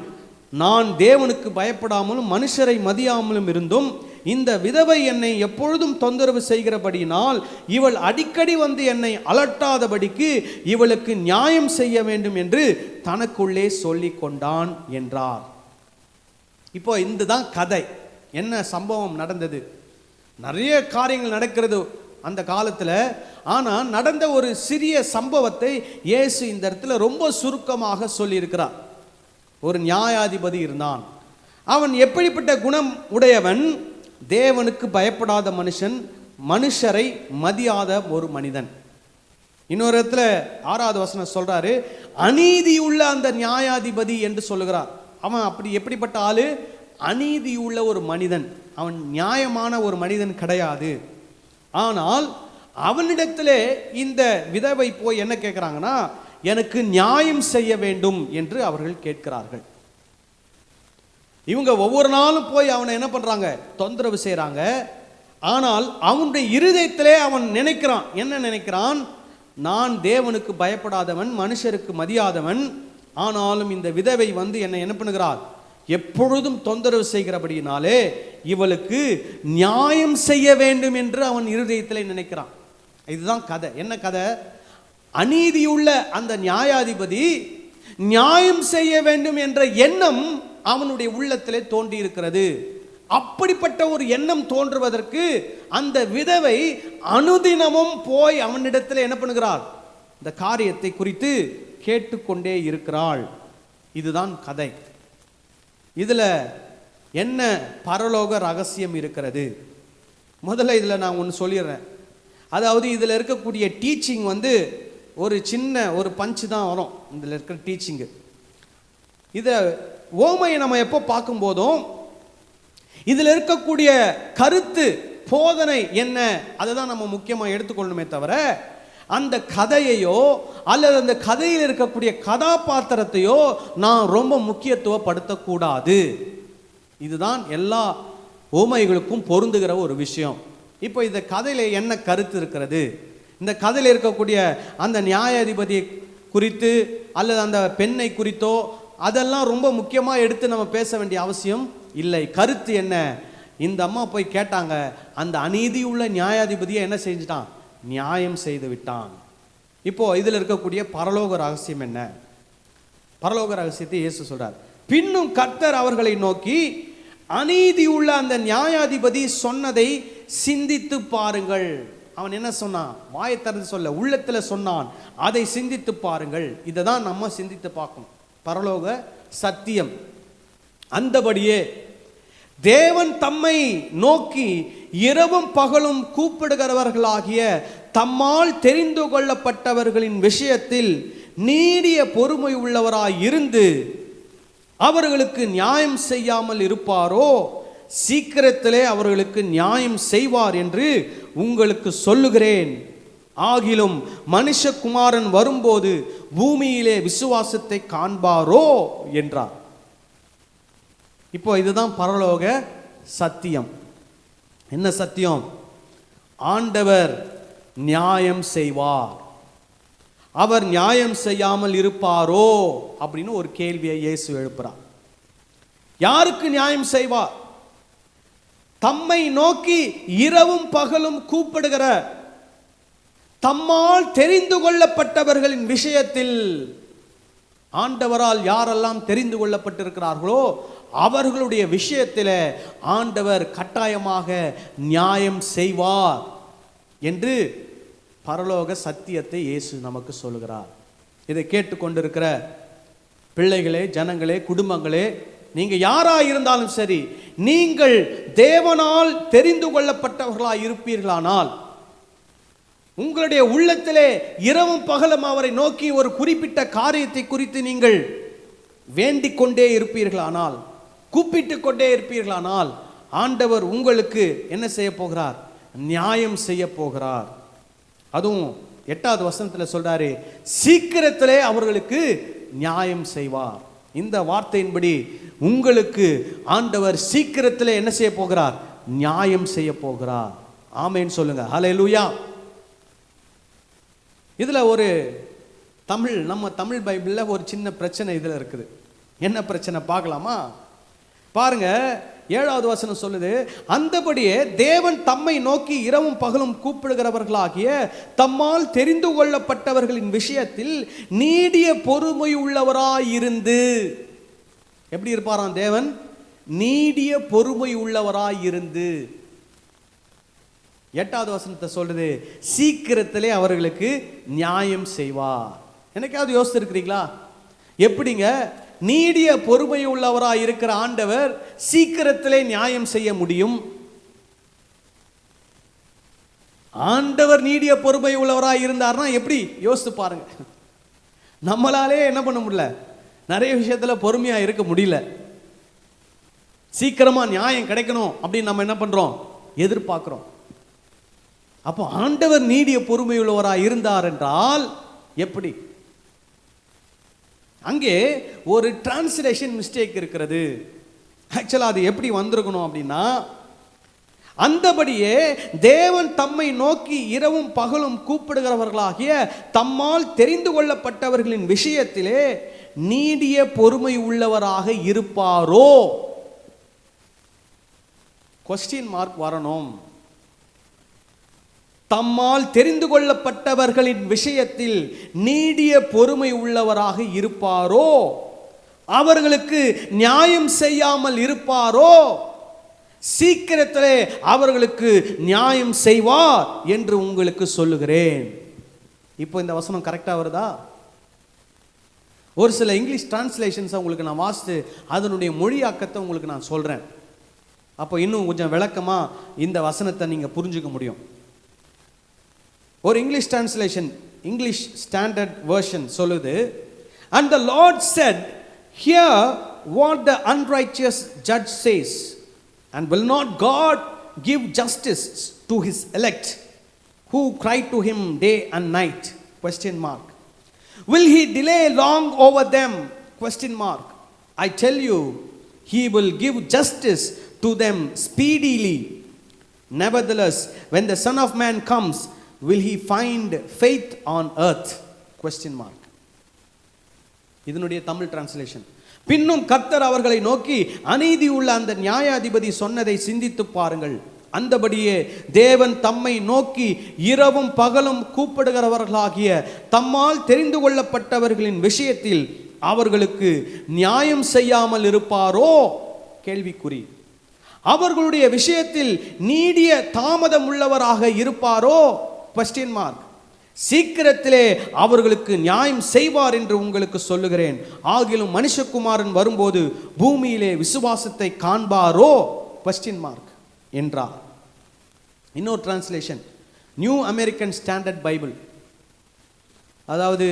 நான் தேவனுக்கு பயப்படாமலும் மனுஷரை மதியாமலும் இருந்தும் இந்த விதவை என்னை எப்பொழுதும் தொந்தரவு செய்கிறபடியினால் இவள் அடிக்கடி வந்து என்னை அலட்டாதபடிக்கு இவளுக்கு நியாயம் செய்ய வேண்டும் என்று தனக்குள்ளே சொல்லி கொண்டான் என்றார். இப்போ இதுதான் கதை. என்ன சம்பவம் நடந்தது? நிறைய காரியங்கள் நடக்கிறது அந்த காலத்தில். ஆனால் நடந்த ஒரு சிறிய சம்பவத்தை இயேசு இந்த இடத்துல ரொம்ப சுருக்கமாக சொல்லியிருக்கிறார். ஒரு நியாயாதிபதி இருந்தான். அவன் எப்படிப்பட்ட குணம் உடையவன்? தேவனுக்கு பயப்படாத மனுஷன், மனுஷரை மதியாத ஒரு மனிதன். இன்னொரு இடத்துல 6வது வசனம் சொல்றாரு, அநீதியுள்ள அந்த நியாயாதிபதி என்று சொல்லுகிறார். அவன் அப்படி எப்படிப்பட்ட ஆளு? அநீதியுள்ள ஒரு மனிதன். அவன் நியாயமான ஒரு மனிதன் கிடையாது. ஆனால் அவனிடத்திலே இந்த விதவை போய் என்ன கேட்கிறாங்கன்னா, எனக்கு நியாயம் செய்ய வேண்டும் என்று அவர்கள் கேட்கிறார்கள். இவங்க ஒவ்வொரு நாளும் போய் அவனை என்ன பண்றாங்க? தொந்தரவு செய்றாங்க. ஆனால் அவனுடைய இருதயத்திலே அவன் நினைக்கிறான், என்ன நினைக்கிறான்? நான் தேவனுக்கு பயப்படாதவன், மனுஷருக்கு மதியாதவன். ஆனாலும் இந்த விதவை வந்து என்னை என்ன பண்ணுகிறார்? எப்பொழுதும் தொந்தரவு செய்கிறபடியினாலே இவளுக்கு நியாயம் செய்ய வேண்டும் என்று அவன் இருதயத்திலே நினைக்கிறான். இதுதான் கதை. என்ன கதை? அநீதியுள்ள அந்த நியாயாதிபதி நியாயம் செய்ய வேண்டும் என்ற எண்ணம் அவனுடைய உள்ளத்திலே தோன்றி இருக்கிறது. அப்படிப்பட்ட ஒரு எண்ணம் தோன்றுவதற்கு அந்த விதவை அனுதினமும் போய் அவனிடத்தில் என்ன பண்ணுகிறாள்? இந்த காரியத்தை குறித்து கேட்டுக்கொண்டே இருக்கிறாள். இதுதான் கதை. இதுல என்ன பரலோக ரகசியம் இருக்கிறது? முதல்ல இதுல நான் ஒன்று சொல்லிடுறேன். அதாவது இதுல இருக்கக்கூடிய டீச்சிங் வந்து ஒரு சின்ன ஒரு பஞ்சு தான் வரும். இதுல இருக்கிற டீச்சிங்கு இதை ஓமையை நம்ம எப்போ பார்க்கும் போதும் இதில் இருக்கக்கூடிய கருத்து போதனை என்ன அதை தான் நம்ம முக்கியமாக எடுத்துக்கொள்ளணுமே தவிர அந்த கதையையோ அல்லது அந்த கதையில் இருக்கக்கூடிய கதாபாத்திரத்தையோ நான் ரொம்ப முக்கியத்துவப்படுத்தக்கூடாது. இதுதான் எல்லா ஓமைகளுக்கும் பொருந்துகிற ஒரு விஷயம். இப்போ இந்த கதையில என்ன கருத்து இருக்கிறது? இந்த கதையில் இருக்கக்கூடிய அந்த நியாயாதிபதியை குறித்து அல்லது அந்த பெண்ணை குறித்தோ அதெல்லாம் ரொம்ப முக்கியமாக எடுத்து நம்ம பேச வேண்டிய அவசியம் இல்லை. கருத்து என்ன? இந்த அம்மா போய் கேட்டாங்க, அந்த அநீதி உள்ள நியாயாதிபதியை என்ன செஞ்சிட்டான்? நியாயம் செய்து விட்டான். இப்போ இதில் இருக்கக்கூடிய பரலோக ரகசியம் என்ன? பரலோக ரகசியத்தை இயேசு சொல்றார். பின்னும் கர்த்தர் அவர்களை நோக்கி, அநீதி உள்ள அந்த நியாயாதிபதி சொன்னதை சிந்தித்து பாருங்கள். அவன் என்ன சொன்னான்? வாயை திறந்து சொல்ல, உள்ளத்தில் சொன்னான். அதை சிந்தித்து பாருங்கள். இதை தான் நம்ம சிந்தித்து பார்க்கணும். பரலோக சத்தியம். அந்தபடியே தேவன் தம்மை நோக்கி இரவும் பகலும் கூப்பிடுகிறவர்களாகிய தம்மால் தெரிந்து கொள்ளப்பட்டவர்களின் விஷயத்தில் நீடிய பொறுமை உள்ளவராய் இருந்து அவர்களுக்கு நியாயம் செய்யாமல் இருப்பாரோ, சீக்கிரத்திலே அவர்களுக்கு நியாயம் செய்வார் என்று உங்களுக்கு சொல்லுகிறேன். ஆகிலும் மனுஷகுமாரன் வரும்போது பூமியிலே விசுவாசத்தை காண்பாரோ என்றார். இப்போ இதுதான் பரலோக சத்தியம். என்ன சத்தியம்? ஆண்டவர் நியாயம் செய்வார். அவர் நியாயம் செய்யாமல் இருப்பாரோ அப்படின்னு ஒரு கேள்வியை இயேசு எழுப்புறார். யாருக்கு நியாயம் செய்வார்? தம்மை நோக்கி இரவும் பகலும் கூப்பிடுகிற தம்மால் தெரிந்து கொள்ளப்பட்டவர்களின் விஷயத்தில். ஆண்டவரால் யாரெல்லாம் தெரிந்து கொள்ளப்பட்டிருக்கிறார்களோ அவர்களுடைய விஷயத்தில் ஆண்டவர் கட்டாயமாக நியாயம் செய்வார் என்று பரலோக சத்தியத்தை இயேசு நமக்கு சொல்கிறார். இதை கேட்டுக்கொண்டிருக்கிற பிள்ளைகளே, ஜனங்களே, குடும்பங்களே, நீங்க யாராக இருந்தாலும் சரி, நீங்கள் தேவனால் தெரிந்து கொள்ளப்பட்டவர்களாக இருப்பீர்களானால், உங்களுடைய உள்ளத்திலே இரவும் பகலும் அவரை நோக்கி ஒரு குறிப்பிட்ட காரியத்தை குறித்து நீங்கள் வேண்டிக் கொண்டே இருப்பீர்களானால், கூப்பிட்டு கொண்டே இருப்பீர்களானால், ஆண்டவர் உங்களுக்கு என்ன செய்ய போகிறார்? நியாயம் செய்ய போகிறார். அதுவும் 8வது வசனத்தில் சொல்றாரு, சீக்கிரத்திலே அவர்களுக்கு நியாயம் செய்வார். இந்த வார்த்தையின்படி உங்களுக்கு ஆண்டவர் சீக்கிரத்திலே என்ன செய்ய போகிறார்? நியாயம் செய்ய போகிறார். ஆமென் சொல்லுங்க. ஹல்லேலூயா. இதுல ஒரு நம்ம தமிழ் பைபிள்ல ஒரு சின்ன பிரச்சனை இதுல இருக்குது. என்ன பிரச்சனை பார்க்கலாமா? பாருங்க, 7வது வசனம் சொல்லுது, அந்தபடியே தேவன் தம்மை நோக்கி இரவும் பகலும் கூப்பிடுகிறவர்களாகிய தம்மால் தெரிந்து கொள்ளப்பட்டவர்களின் விஷயத்தில் நீடிய பொறுமை உள்ளவராயிருந்து. எப்படி இருப்பாராம் தேவன்? நீடிய பொறுமை உள்ளவராயிருந்து. 8வது வசனத்தை சொல்றது, சீக்கிரத்திலே அவர்களுக்கு நியாயம் செய்வார். என்னைக்காவது யோசிச்சிருக்கிறீங்களா? எப்படிங்க நீடிய பொறுமை உள்ளவராய் இருக்கிற ஆண்டவர் சீக்கிரத்திலே நியாயம் செய்ய முடியும்? ஆண்டவர் நீடிய பொறுமை உள்ளவராக இருந்தார்னா எப்படி யோசித்து பாருங்க. நம்மளாலே என்ன பண்ண முடியல, நிறைய விஷயத்துல பொறுமையா இருக்க முடியல. சீக்கிரமா நியாயம் கிடைக்கணும் அப்படின்னு நம்ம என்ன பண்றோம், எதிர்பார்க்கிறோம். அப்போ ஆண்டவர் நீடிய பொறுமை உள்ளவராக இருந்தார் என்றால் எப்படி? அங்கே ஒரு டிரான்ஸ்லேஷன் மிஸ்டேக் இருக்கிறது. ஆக்சுவலா அது எப்படி வந்திருக்கணும் அப்படின்னா, அந்தபடியே தேவன் தம்மை நோக்கி இரவும் பகலும் கூப்பிடுகிறவர்களாகிய தம்மால் தெரிந்து கொள்ளப்பட்டவர்களின் விஷயத்திலே நீடிய பொறுமை உள்ளவராக இருப்பாரோ? கொஸ்டின் மார்க் வரணும். தம்மால் தெரிந்து கொள்ளப்பட்டவர்களின் விஷயத்தில் நீடிய பொறுமை உள்ளவராக இருப்பாரோ? அவர்களுக்கு நியாயம் செய்யாமல் இருப்பாரோ? சீக்கிரத்திலே அவர்களுக்கு நியாயம் செய்வார் என்று உங்களுக்கு சொல்லுகிறேன். இப்போ இந்த வசனம் கரெக்டா வருதா? ஒரு சில இங்கிலீஷ் டிரான்ஸ்லேஷன்ஸ் உங்களுக்கு நான் வாசித்து அதனுடைய மொழியாக்கத்தை உங்களுக்கு நான் சொல்றேன். அப்போ இன்னும் கொஞ்சம் விளக்கமா இந்த வசனத்தை நீங்க புரிஞ்சுக்க முடியும். ஒரு English translation, English standard version சொல்லுது, and the Lord said, hear what the unrighteous judge says, and will not God give justice to his elect who cry to him day and night? Question mark. Will he delay long over them? Question mark. I tell you, he will give justice to them speedily. Nevertheless, when the Son of Man comes, will he find faith on earth? Question mark. இதனுடைய Tamil translation, பின்னும் கர்த்தர் அவர்களை நோக்கி அநீதி உள்ள அந்த நியாயாதிபதி சொன்னதை சிந்தித்து பாருங்கள். அந்தபடியே தேவன் தம்மை நோக்கி இரவும் பகலும் கூப்பிடுகிறவர்களாகிய தம்மால் தெரிந்து கொள்ளப்பட்டவர்களின் விஷயத்தில் அவர்களுக்கு நியாயம் செய்யாமல் இருப்பாரோ? கேள்விக்குறி. அவர்களுடைய விஷயத்தில் நீடிய தாமதம் உள்ளவராக இருப்பாரோ? Question mark. சீக்கிரத்திலே அவர்களுக்கு நியாயம் செய்வார் என்று உங்களுக்கு சொல்லுகிறேன். ஆகிலும் மனுஷகுமாரன் வரும்போது பூமியிலே விசுவாசத்தை காண்பாரோ? கொஸ்டின் மார்க் என்றார். இன்னொரு translation, new American standard Bible, அதாவது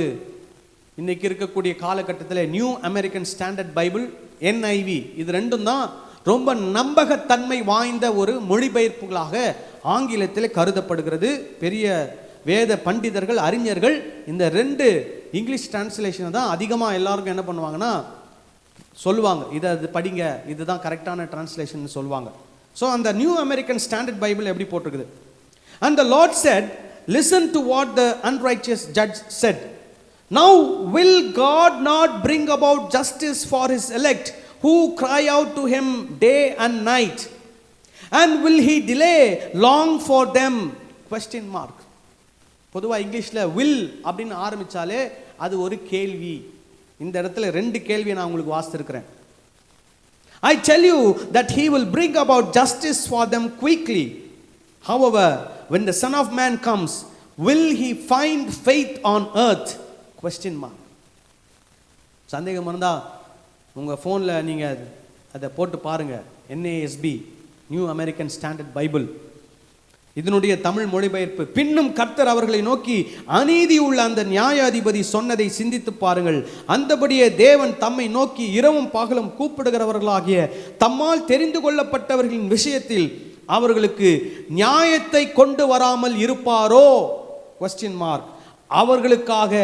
இன்னைக்கு இருக்கக்கூடிய காலகட்டத்தில் new American standard Bible, NIV, இது ரெண்டும் தான் ரொம்ப நம்பகத்தன்மை வாய்ந்த ஒரு மொழிபெயர்ப்புகளாக ஆங்கிலத்தில் கருதப்படுகிறது. பெரிய வேத பண்டிதர்கள், அறிஞர்கள் இந்த ரெண்டு இங்கிலீஷ் டிரான்ஸ்லேஷனை தான் அதிகமாக எல்லாருக்கும் என்ன பண்ணுவாங்கன்னா சொல்லுவாங்க, இதை படிங்க, இதுதான் கரெக்டான டிரான்ஸ்லேஷன் சொல்லுவாங்க. ஸோ அந்த நியூ அமெரிக்கன் ஸ்டாண்டர்ட் பைபிள் எப்படி போட்டிருக்குது? And the Lord said, listen to what the unrighteous judge said. Now will God not bring about justice for his elect who cry out to him day and night? And will he delay long for them? Question mark. பொதுவாக இங்கிலீஷில் will அப்படின்னு ஆரம்பித்தாலே அது ஒரு கேள்வி. இந்த இடத்துல ரெண்டு கேள்வியை நான் உங்களுக்கு வாசித்திருக்கிறேன். I tell you that he will bring about justice for them quickly. However, when the Son of Man comes, will he find faith on earth? Question mark. சந்தேகம் இருந்தா உங்கள் ஃபோனில் நீங்கள் அதை போட்டு பாருங்கள். NASB, new American standard Bible, இதனுடைய தமிழ் மொழிபெயர்ப்பு, பின்னும் கர்த்தர் அவர்களை நோக்கி அநீதி உள்ள அந்த நியாயாதிபதி சொன்னதை சிந்தித்து பாருங்கள். அந்தபடியே தேவன் தம்மை நோக்கி இரவும் பகலும் கூப்பிடுகிறவர்களாகிய தம்மால் தெரிந்து கொள்ளப்பட்டவர்களின் விஷயத்தில் அவர்களுக்கு நியாயத்தை கொண்டு வராமல் இருப்பாரோ? Question mark. அவர்களுக்காக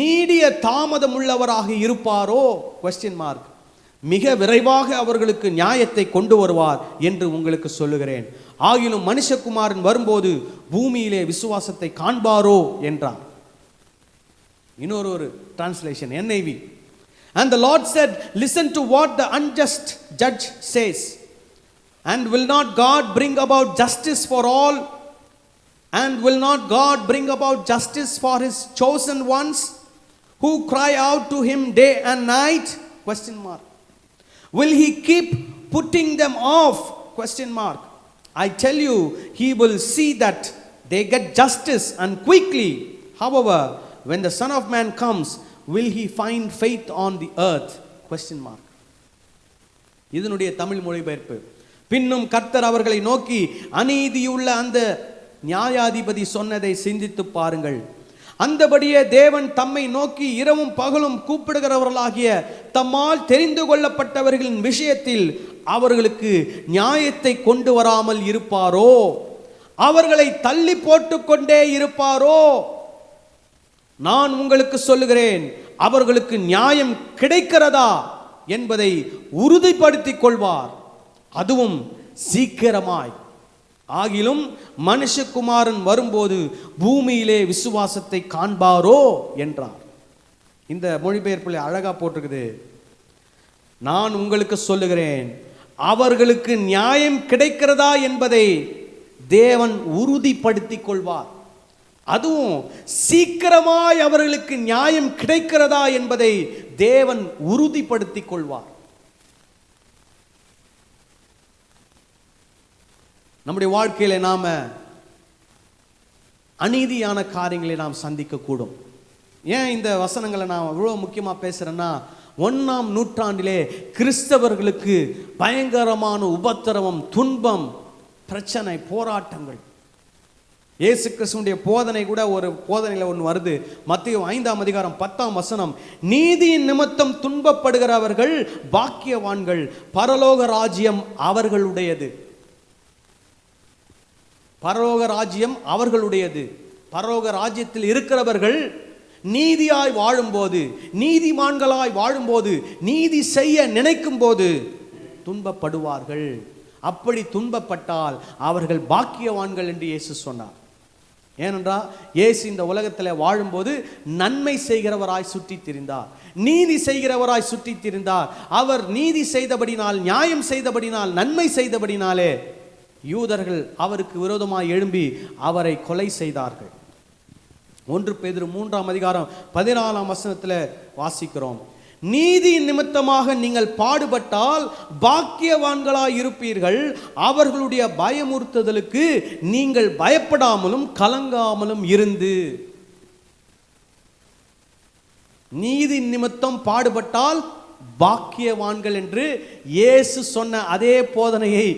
நீடிய தாமதம் உள்ளவராக இருப்பாரோ? Question mark. மிக விரைவாக அவர்களுக்கு நியாயத்தை கொண்டு வருவார் என்று உங்களுக்கு சொல்லுகிறேன். ஆகிலும் மனுஷகுமாரன் வரும்போது பூமியிலே விசுவாசத்தை காண்பாரோ என்றார். இன்னொரு translation, NIV. And the Lord said, listen to what the unjust judge says. And will not God bring about justice for all? And will not God bring about justice for his chosen ones who cry out to him day and night? Question mark. Will he keep putting them off? Question mark. I tell you, he will see that they get justice and quickly. However, when the Son of Man comes, will he find faith on the earth? Question mark. இதனுடைய தமிழ் மொழிபெயர்ப்பு, பின்னும் கர்த்தர் அவர்களை நோக்கி அநீதியுள்ள அந்த நியாயாதிபதி சொன்னதை சிந்தித்து பாருங்கள். அந்தபடியே தேவன் தம்மை நோக்கி இரவும் பகலும் கூப்பிடுகிறவர்களாகிய தம்மால் தெரிந்து கொள்ளப்பட்டவர்களின் விஷயத்தில் அவர்களுக்கு நியாயத்தை கொண்டு வராமல் இருப்பாரோ? அவர்களை தள்ளி போட்டுக்கொண்டே இருப்பாரோ? நான் உங்களுக்கு சொல்லுகிறேன், அவர்களுக்கு நியாயம் கிடைக்கிறதா என்பதை உறுதிப்படுத்திக் கொள்வார், அதுவும் சீக்கிரமாய். ஆகிலும் மனுஷகுமாரன் வரும்போது பூமியிலே விசுவாசத்தை காண்பாரோ என்றார். இந்த மொழிபெயர்ப்பில் அழகா போட்டிருக்குது, நான் உங்களுக்கு சொல்லுகிறேன், அவர்களுக்கு நியாயம் கிடைக்கிறதா என்பதை தேவன் உறுதிப்படுத்திக் கொள்வார், அதுவும் சீக்கிரமாய் அவர்களுக்கு நியாயம் கிடைக்கிறதா என்பதை தேவன் உறுதிப்படுத்திக் கொள்வார். நம்முடைய வாழ்க்கையில நாம அநீதியான காரியங்களை நாம் சந்திக்க கூடும். ஏன் இந்த வசனங்களை நான் இவ்வளவு முக்கியமா பேசுறேன்னா, 1ஆம் நூற்றாண்டிலே கிறிஸ்தவர்களுக்கு பயங்கரமான உபத்திரவம், துன்பம், பிரச்சனை, போராட்டங்கள். இயேசு கிறிஸ்துவுடைய போதனை கூட ஒரு போதனையில் ஒன்று வருது. மத்தேயு 5ஆம் அதிகாரம் 10ஆம் வசனம், நீதியின் நிமித்தம் துன்பப்படுகிறவர்கள் பாக்கியவான்கள், பரலோக ராஜ்யம் அவர்களுடையது. பரலோக ராஜ்யம் அவர்களுடையது. பரலோக ராஜ்யத்தில் இருக்கிறவர்கள் நீதியாய் வாழும்போது, நீதிமான்களாய் வாழும்போது, நீதி செய்ய நினைக்கும் போது துன்பப்படுவார்கள். அப்படி துன்பப்பட்டால் அவர்கள் பாக்கியவான்கள் என்று இயேசு சொன்னார். ஏனென்றால் இயேசு இந்த உலகத்தில் வாழும்போது நன்மை செய்கிறவராய் சுற்றி திரிந்தார், நீதி செய்கிறவராய் சுற்றி திரிந்தார். அவர் நீதி செய்தபடினால், நியாயம் செய்தபடினால், நன்மை செய்தபடினாலே யூதர்கள் அவருக்கு விரோதமாய் எழும்பி அவரை கொலை செய்தார்கள். 1 பேதுரு 3ஆம் அதிகாரம் 14ஆம் வசனத்தில் வாசிக்கிறோம், நீதி நிமித்தமாக நீங்கள் பாடுபட்டால் பாக்கியவான்களாய் இருப்பீர்கள், அவர்களுடைய பயமுறுத்துதலுக்கு நீங்கள் பயப்படாமலும் கலங்காமலும் இருந்து. நீதி நிமித்தம் பாடுபட்டால் பாக்கியவான்கள் என்று இயேசு சொன்ன அதே போதனையை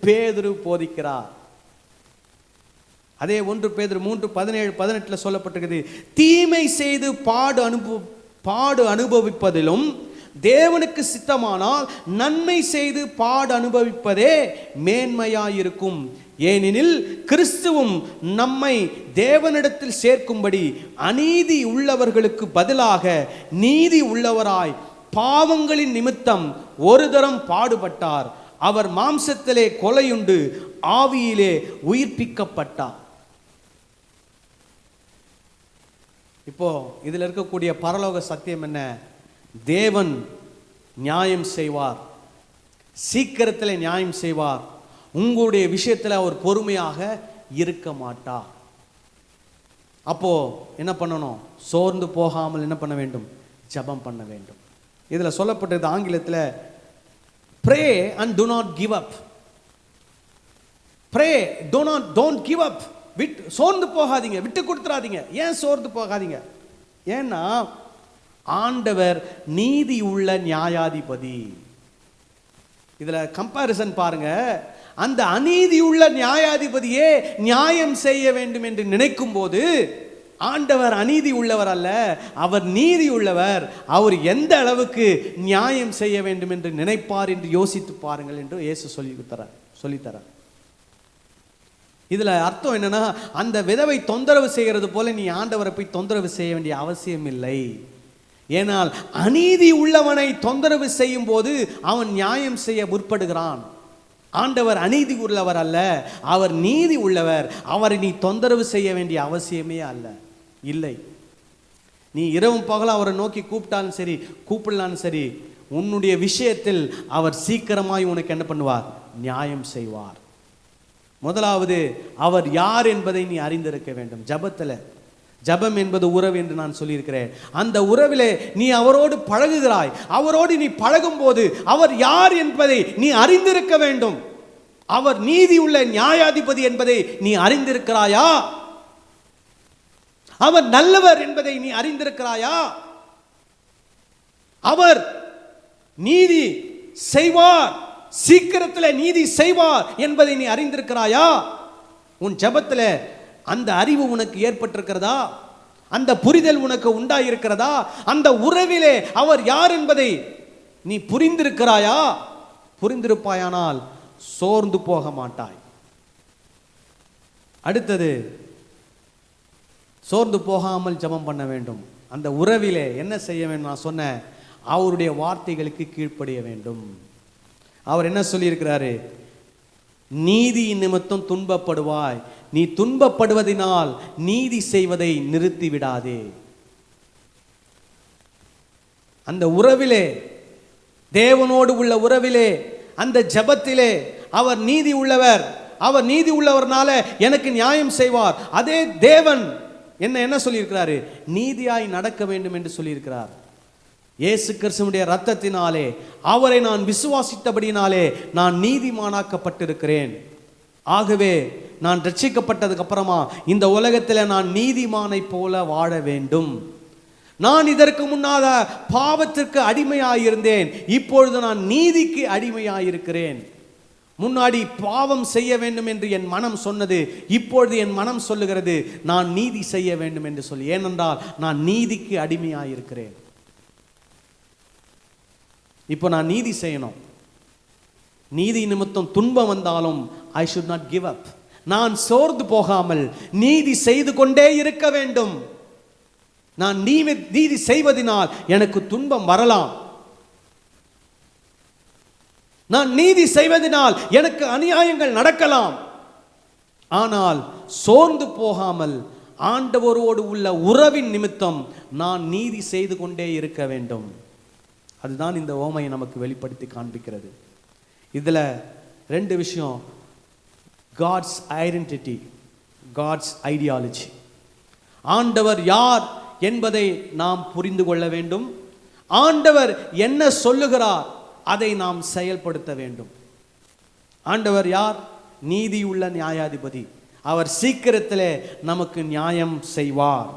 பேதுரு போதிக்கிறார். அதே 1 பேதுரு 3:17-18 சொல்லப்பட்டிருக்கிறது, தீமை செய்து பாடு அனுபவிப்பதிலும் தேவனுக்கு சித்தமானால் நன்மை செய்து பாடு அனுபவிப்பதே மேன்மையாயிருக்கும். ஏனெனில் கிறிஸ்துவும் நம்மை தேவனிடத்தில் சேர்க்கும்படி அநீதி உள்ளவர்களுக்கு பதிலாக நீதி உள்ளவராய் பாவங்களின் நிமித்தம் ஒரு தரம் பாடுபட்டார். அவர் மாம்சத்திலே கொலையுண்டு ஆவியிலே உயிர்ப்பிக்கப்பட்டார். இப்போ இதில் இருக்கக்கூடிய பரலோக சத்தியம் என்ன? தேவன் நியாயம் செய்வார், சீக்கிரத்தில் நியாயம் செய்வார். உங்களுடைய விஷயத்தில் அவர் பொறுமையாக இருக்க மாட்டார். அப்போ என்ன பண்ணணும்? சோர்ந்து போகாமல் என்ன பண்ண வேண்டும்? ஜெபம் பண்ண வேண்டும். இதில் சொல்லப்பட்டது ஆங்கிலத்தில் pray and do not give up. pray, don't give up. சோர்ந்து போகாதீங்க, விட்டு கொடுத்துறாதீங்க. ஏன் சோர்ந்து போகாதீங்க? ஏன்னா ஆண்டவர் நீதி உள்ள நியாயாதிபதி. இதுல கம்பாரிசன் பாருங்க, அந்த அநீதி உள்ள நியாயாதிபதியே நியாயம் செய்ய வேண்டும் என்று நினைக்கும் போது ஆண்டவர் அநீதி உள்ளவர் அல்ல, அவர் நீதி உள்ளவர். அவர் எந்த அளவுக்கு நியாயம் செய்ய வேண்டும் என்று நினைப்பார் என்று யோசித்து பாருங்கள் என்று இயேசு சொல்லித்தரார். இதுல அர்த்தம் என்னன்னா, அந்த விதவை தொந்தரவு செய்கிறது போல நீ ஆண்டவரை போய் தொந்தரவு செய்ய வேண்டிய அவசியம் இல்லை. ஏனால் அநீதி உள்ளவனை தொந்தரவு செய்யும் போது அவன் நியாயம் செய்ய முற்படுகிறான். ஆண்டவர் அநீதி உள்ளவர் அல்ல, அவர் நீதி உள்ளவர். அவரை நீ தொந்தரவு செய்ய வேண்டிய அவசியமே இல்லை. நீ இரவும் பகலும் அவரை நோக்கி கூப்பிட்டாலும் சரி, கூப்பிடலாலும் சரி, உன்னுடைய விஷயத்தில் அவர் சீக்கிரமாய் உனக்கு என்ன பண்ணுவார்? நியாயம் செய்வார். முதலாவது, அவர் யார் என்பதை நீ அறிந்திருக்க வேண்டும். ஜபம் என்பது உறவு என்று நான் சொல்லியிருக்கிறேன். அந்த உறவிலே நீ அவரோடு பழகுகிறாய். அவரோடு நீ பழகும் போது அவர் யார் என்பதை நீ அறிந்திருக்க வேண்டும். அவர் நீதி உள்ள நியாயாதிபதி என்பதை நீ அறிந்திருக்கிறாயா? அவர் நல்லவர் என்பதை நீ அறிந்திருக்கிறாயா? அவர் நீதி செய்வார், சீக்கிரத்தில் நீதி செய்வார் என்பதை நீ அறிந்திருக்கிறாயா? உன் ஜெபத்தில் அந்த அறிவு உனக்கு ஏற்பட்டிருக்கிறதா? அந்த புரிதல் உனக்கு உண்டாயிருக்கிறதா? அந்த உறவிலே அவர் யார் என்பதை நீ புரிந்திருக்கிறாயா? புரிந்திருப்பாயானால் சோர்ந்து போக மாட்டாய். அடுத்தது, சோர்ந்து போகாமல் ஜெபம் பண்ண வேண்டும். அந்த உறவிலே என்ன செய்ய வேண்டும்? நான் சொன்ன அவருடைய வார்த்தைகளுக்கு கீழ்ப்படிய வேண்டும். அவர் என்ன சொல்லியிருக்கிறாரு? நீதி நிமித்தம் துன்பப்படுவாய், நீ துன்பப்படுவதனால் நீதி செய்வதை நிறுத்தி விடாதே. அந்த உறவிலே, தேவனோடு உள்ள உறவிலே, அந்த ஜெபத்திலே அவர் நீதி உள்ளவர். அவர் நீதி உள்ளவர்னால எனக்கு நியாயம் செய்வார். அதே தேவன் என்ன சொல்லியிருக்கிறாரு? நீதியாய் நடக்க வேண்டும் என்று சொல்லியிருக்கிறார். இயேசு கிறிஸ்துவினுடைய இரத்தத்தினாலே, அவரை நான் விசுவாசித்தபடினாலே நான் நீதிமானாக்கப்பட்டிருக்கிறேன். ஆகவே நான் ரட்சிக்கப்பட்டதுக்கு அப்புறமா இந்த உலகத்தில் நான் நீதிமானை போல வாழ வேண்டும். நான் இதற்கு முன்னாத பாவத்திற்கு அடிமையாயிருந்தேன், இப்பொழுது நான் நீதிக்கு அடிமையாயிருக்கிறேன். முன்னாடி பாவம் செய்ய வேண்டும் என்று என் மனம் சொன்னது, இப்பொழுது என் மனம் சொல்லுகிறது நான் நீதி செய்ய வேண்டும் என்று சொல்லி. ஏனென்றால் நான் நீதிக்கு அடிமையாயிருக்கிறேன். இப்போ நான் நீதி செய்யணும். நீதி நிமித்தம் துன்பம் வந்தாலும் I should not give up. நான் சோர்ந்து போகாமல் நீதி செய்து கொண்டே இருக்க வேண்டும். நான் நீதி செய்வதனால் எனக்கு துன்பம் வரலாம். நான் நீதி செய்வதனால் எனக்கு அநியாயங்கள் நடக்கலாம். ஆனால் சோர்ந்து போகாமல் ஆண்டவரோடு உள்ள உறவின் நிமித்தம் நான் நீதி செய்து கொண்டே இருக்க வேண்டும். அதுதான் இந்த ஓமையை நமக்கு வெளிப்படுத்தி காண்பிக்கிறது. இதுல ரெண்டு விஷயம்: காட்ஸ் ஐடென்டிட்டி, காட்ஸ் ஐடியாலஜி. ஆண்டவர் யார் என்பதை நாம் புரிந்து கொள்ள வேண்டும். ஆண்டவர் என்ன சொல்லுகிறார் அதை நாம் செயல்படுத்த வேண்டும். ஆண்டவர் யார்? நீதியுள்ள நியாயாதிபதி. அவர் சீக்கிரத்திலே நமக்கு நியாயம் செய்வார்.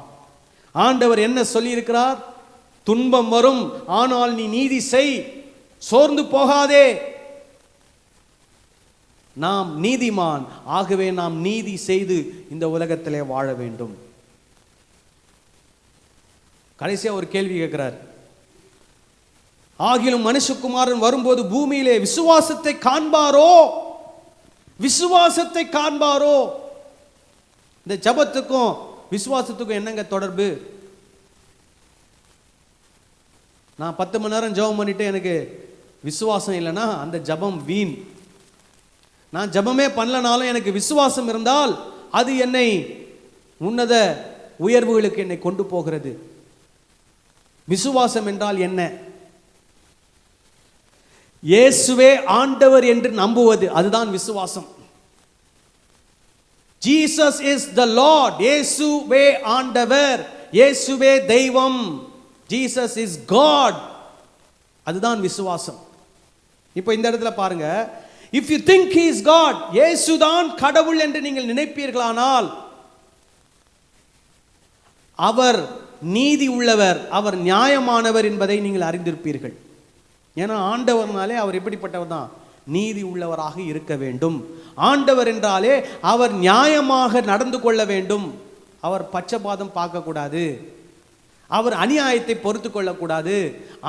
ஆண்டவர் என்ன சொல்லியிருக்கிறார்? துன்பம் வரும், ஆனால் நீ நீதி செய், சோர்ந்து போகாதே. நாம் நீதிமான், ஆகவே நாம் நீதி செய்து இந்த உலகத்திலே வாழ வேண்டும். கடைசியா ஒரு கேள்வி கேட்கிறார். ஆகிலும் மனுஷகுமாரன் வரும்போது பூமியிலே விசுவாசத்தை காண்பாரோ? விசுவாசத்தை காண்பாரோ? இந்த ஜபத்துக்கும் விசுவாசத்துக்கும் என்னங்க தொடர்பு? நான் 10 மணி நேரம் ஜபம் பண்ணிட்டு எனக்கு விசுவாசம் இல்லைன்னா அந்த ஜபம் வீண். நான் ஜபமே பண்ணலனாலும் எனக்கு விசுவாசம் இருந்தால் அது என்னை உன்னத உயர்வுகளுக்கு என்னை கொண்டு போகிறது. விசுவாசம் என்றால் என்ன? இயேசுவே ஆண்டவர் என்று நம்புவது, அதுதான் விசுவாசம். Jesus is the Lord. இயேசுவே ஆண்டவர், இயேசுவே தெய்வம். Jesus is God. அதுதான் விசுவாசம். இப்போ இந்த இடத்துல பாருங்க, if you think he is God, இயேசுதான் கடவுள் என்று நீங்கள் நினைப்பீர்களானால் அவர் நீதி உள்ளவர், அவர் நியாயமானவர் என்பதை நீங்கள் அறிந்திருப்பீர்கள். ஏன்னா ஆண்டவர்னாலே அவர் எப்படிப்பட்டவர் தான்? நீதி உள்ளவராக இருக்க வேண்டும். ஆண்டவர் என்றாலே அவர் நியாயமாக நடந்து கொள்ள வேண்டும். அவர் பட்சபாதம் பார்க்கக்கூடாது. அவர் அநியாயத்தை பொறுத்து கொள்ளக்கூடாது.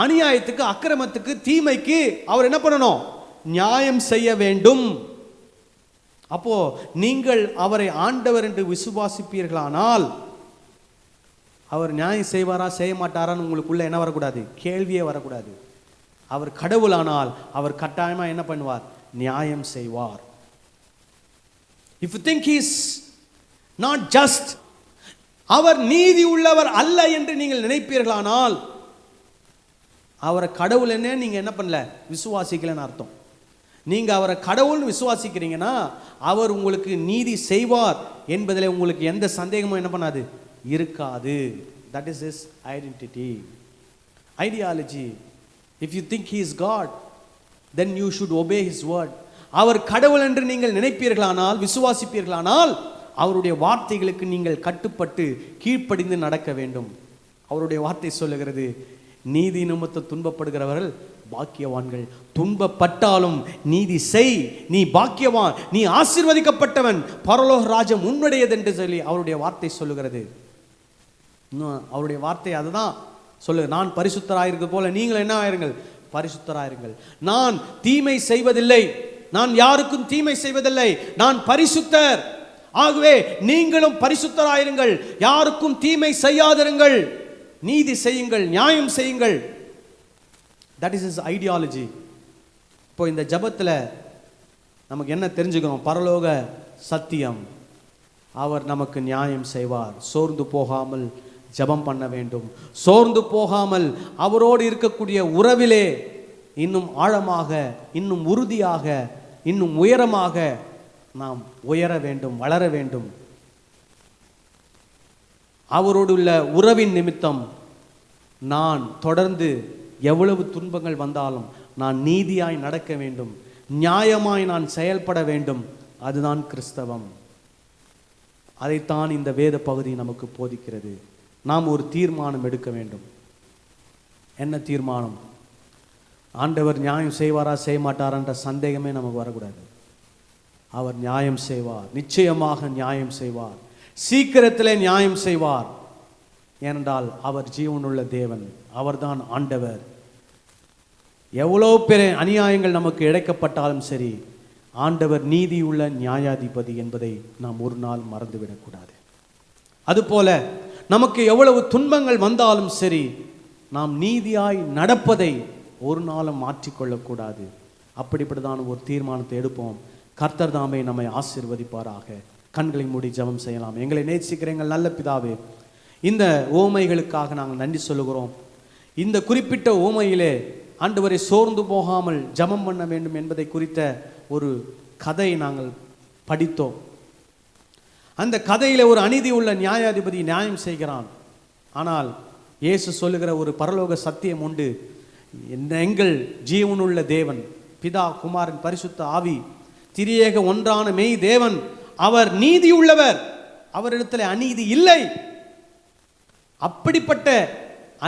அநியாயத்துக்கு, அக்கிரமத்துக்கு, தீமைக்கு அவர் என்ன பண்ணணும்? நியாயம் செய்ய வேண்டும். அப்போ நீங்கள் அவரை ஆண்டவர் என்று விசுவாசிப்பீர்களானால் அவர் நியாயம் செய்வாரா செய்ய மாட்டாரான்னு உங்களுக்குள்ள என்ன வரக்கூடாது? கேள்வியே வரக்கூடாது. அவர் கடவுளானால் அவர் கட்டாயமா என்ன பண்ணுவார்? நியாயம் செய்வார். If you think he is not just, அவர் நீதி உள்ளவர் அல்ல என்று நீங்கள் நினைப்பீர்களானால் அவரை கடவுள் என்ன நீங்க என்ன பண்ணல? விசுவாசிக்கலன்னு அர்த்தம். நீங்க அவரை கடவுள்னு விசுவாசிக்கிறீங்கன்னா அவர் உங்களுக்கு நீதி செய்வார் என்பதில் உங்களுக்கு எந்த சந்தேகமும் என்ன பண்ணாது? இருக்காது. That is his identity, ideology. If you think he is God, then you should obey his word. அவர் கடவுள் என்று நீங்கள் நினைப்பீர்களானால், விசுவாசிப்பீர்களானால் அவருடைய வார்த்தைகளுக்கு நீங்கள் கட்டுப்பட்டு கீழ்ப்படிந்து நடக்க வேண்டும். அவருடைய வார்த்தை சொல்லுகிறது, நீதி நிமித்தம் துன்பப்படுகிறவர்கள் பாக்கியவான்கள். துன்பப்பட்டாலும் நீதி செய், நீ பாக்கியவான், நீ ஆசீர்வதிக்கப்பட்டவன், பரலோக ராஜ்யம் உன்னுடையது என்று சொல்லி அவருடைய வார்த்தை சொல்லுகிறது. அவருடைய வார்த்தை அதுதான் சொல்லு. நான் பரிசுத்தராயிருக்கிறது போல நீங்கள் என்ன ஆயிருங்கள்? பரிசுத்தராயிருங்கள். நான் தீமை செய்வதில்லை, நான் யாருக்கும் தீமை செய்வதில்லை, நான் பரிசுத்தர். ஆகவே நீங்களும் பரிசுத்தராயிருங்கள், யாருக்கும் தீமை செய்யாதிருங்கள், நீதி செய்யுங்கள், நியாயம் செய்யுங்கள். That is is ideology. இப்போ இந்த ஜபத்தில் நமக்கு என்ன தெரிஞ்சுக்கணும்? பரலோக சத்தியம், அவர் நமக்கு நியாயம் செய்வார். சோர்ந்து போகாமல் ஜபம் பண்ண வேண்டும். சோர்ந்து போகாமல் அவரோடு இருக்கக்கூடிய உறவிலே இன்னும் ஆழமாக, இன்னும் உறுதியாக, இன்னும் உயரமாக நாம் உயர வேண்டும், வளர வேண்டும். அவரோடு உள்ள உறவின் நிமித்தம் நான் தொடர்ந்து எவ்வளவு துன்பங்கள் வந்தாலும் நான் நீதியாய் நடக்க வேண்டும், நியாயமாய் நான் செயல்பட வேண்டும். அதுதான் கிறிஸ்தவம். அதைத்தான் இந்த வேத பகுதி நமக்கு போதிக்கிறது. நாம் ஒரு தீர்மானம் எடுக்க வேண்டும். என்ன தீர்மானம்? ஆண்டவர் நியாயம் செய்வாரா செய்ய மாட்டாரான்ற சந்தேகமே நமக்கு வரக்கூடாது. அவர் நியாயம் செய்வார், நிச்சயமாக நியாயம் செய்வார், சீக்கிரத்திலே நியாயம் செய்வார். ஏனென்றால் அவர் ஜீவனுள்ள தேவன், அவர்தான் ஆண்டவர். எவ்வளோ பெரிய அநியாயங்கள் நமக்கு இழைக்கப்பட்டாலும் சரி, ஆண்டவர் நீதியுள்ள நியாயாதிபதி என்பதை நாம் ஒரு நாள் மறந்துவிடக்கூடாது. அதுபோல நமக்கு எவ்வளவு துன்பங்கள் வந்தாலும் சரி, நாம் நீதியாய் நடப்பதை ஒரு நாளும் மாற்றிக்கொள்ளக்கூடாது. அப்படிப்பட்டதான ஒரு தீர்மானத்தை எடுப்போம். கர்த்தர் தாமே நம்மை ஆசீர்வதிப்பாராக. கண்களை மூடி ஜெபம் செய்யலாம். எங்களை நேசிக்கிற எங்கள் நல்ல பிதாவே, இந்த ஓமைகளுக்காக நாங்கள் நன்றி சொல்லுகிறோம். இந்த குறிப்பிட்ட ஓமையிலே ஆண்டவரை சோர்ந்து போகாமல் ஜெபம் பண்ண வேண்டும் என்பதை குறித்த ஒரு கதை நாங்கள் படித்தோம். அந்த கதையில் ஒரு அநீதி உள்ள நியாயாதிபதி நியாயம் செய்கிறான். ஆனால் இயேசு சொல்லுகிற ஒரு பரலோக சத்தியம் உண்டு. எங்கள் ஜீவனுள்ள தேவன், பிதா, குமாரன், பரிசுத்த ஆவி, திரியேக ஒன்றான மெய் தேவன், அவர் நீதி உள்ளவர், அவரிடத்தில் அநீதி இல்லை. அப்படிப்பட்ட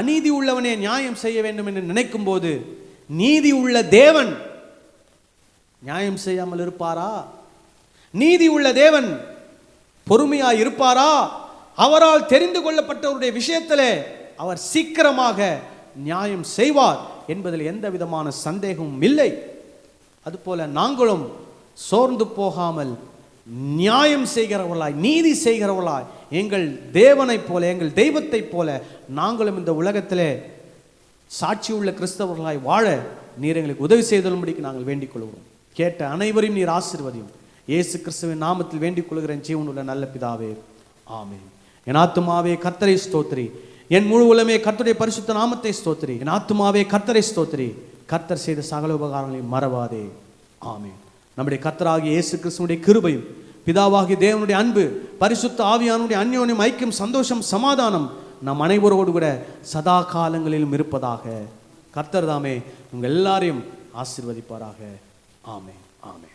அநீதி உள்ளவனே நியாயம் செய்ய வேண்டும் என்று நினைக்கும் போது, நீதி உள்ள தேவன் நியாயம் செய்யாமல் இருப்பாரா? நீதி உள்ள தேவன் பொறுமையாய் இருப்பாரா? அவரால் தெரிந்து கொள்ளப்பட்டவருடைய விஷயத்திலே அவர் சீக்கிரமாக நியாயம் செய்வார் என்பதில் எந்த விதமான சந்தேகமும் இல்லை. அதுபோல நாங்களும் சோர்ந்து போகாமல் நியாயம் செய்கிறவர்களாய், நீதி செய்கிறவர்களாய், எங்கள் தேவனைப் போல, எங்கள் தெய்வத்தைப் போல நாங்களும் இந்த உலகத்திலே சாட்சியுள்ள கிறிஸ்தவர்களாய் வாழ நீர் எங்களுக்கு உதவி செய்தலும்படிக்கு நாங்கள் வேண்டிக் கொள்கிறோம். கேட்ட அனைவரையும் நீர் ஆசீர்வதியும். இயேசு கிறிஸ்துவின் நாமத்தில் வேண்டிக் கொள்கிறேன் ஜீவனுள்ள நல்ல பிதாவே, ஆமென். என் ஆத்துமாவே கர்த்தரை ஸ்தோத்திரி, என் முழு உலகமே கர்த்தருடைய பரிசுத்த நாமத்தை ஸ்தோத்திரி. என் ஆத்துமாவே கர்த்தரை ஸ்தோத்திரி, கர்த்தர் செய்த சகல உபகாரங்களையும் மறவாதே, ஆமென். நம்முடைய கர்த்தராகிய இயேசு கிறிஸ்துவினுடைய கிருபையும், பிதாவாகிய தேவனுடைய அன்பு, பரிசுத்த ஆவியானுடைய அந்யோன்யம், ஐக்கியம், சந்தோஷம், சமாதானம் நம் அனைவரோடு கூட சதா காலங்களிலும் இருப்பதாக. கர்த்தர் தாமே உங்கள் எல்லாரையும் ஆசீர்வதிப்பாராக. ஆமென், ஆமென்.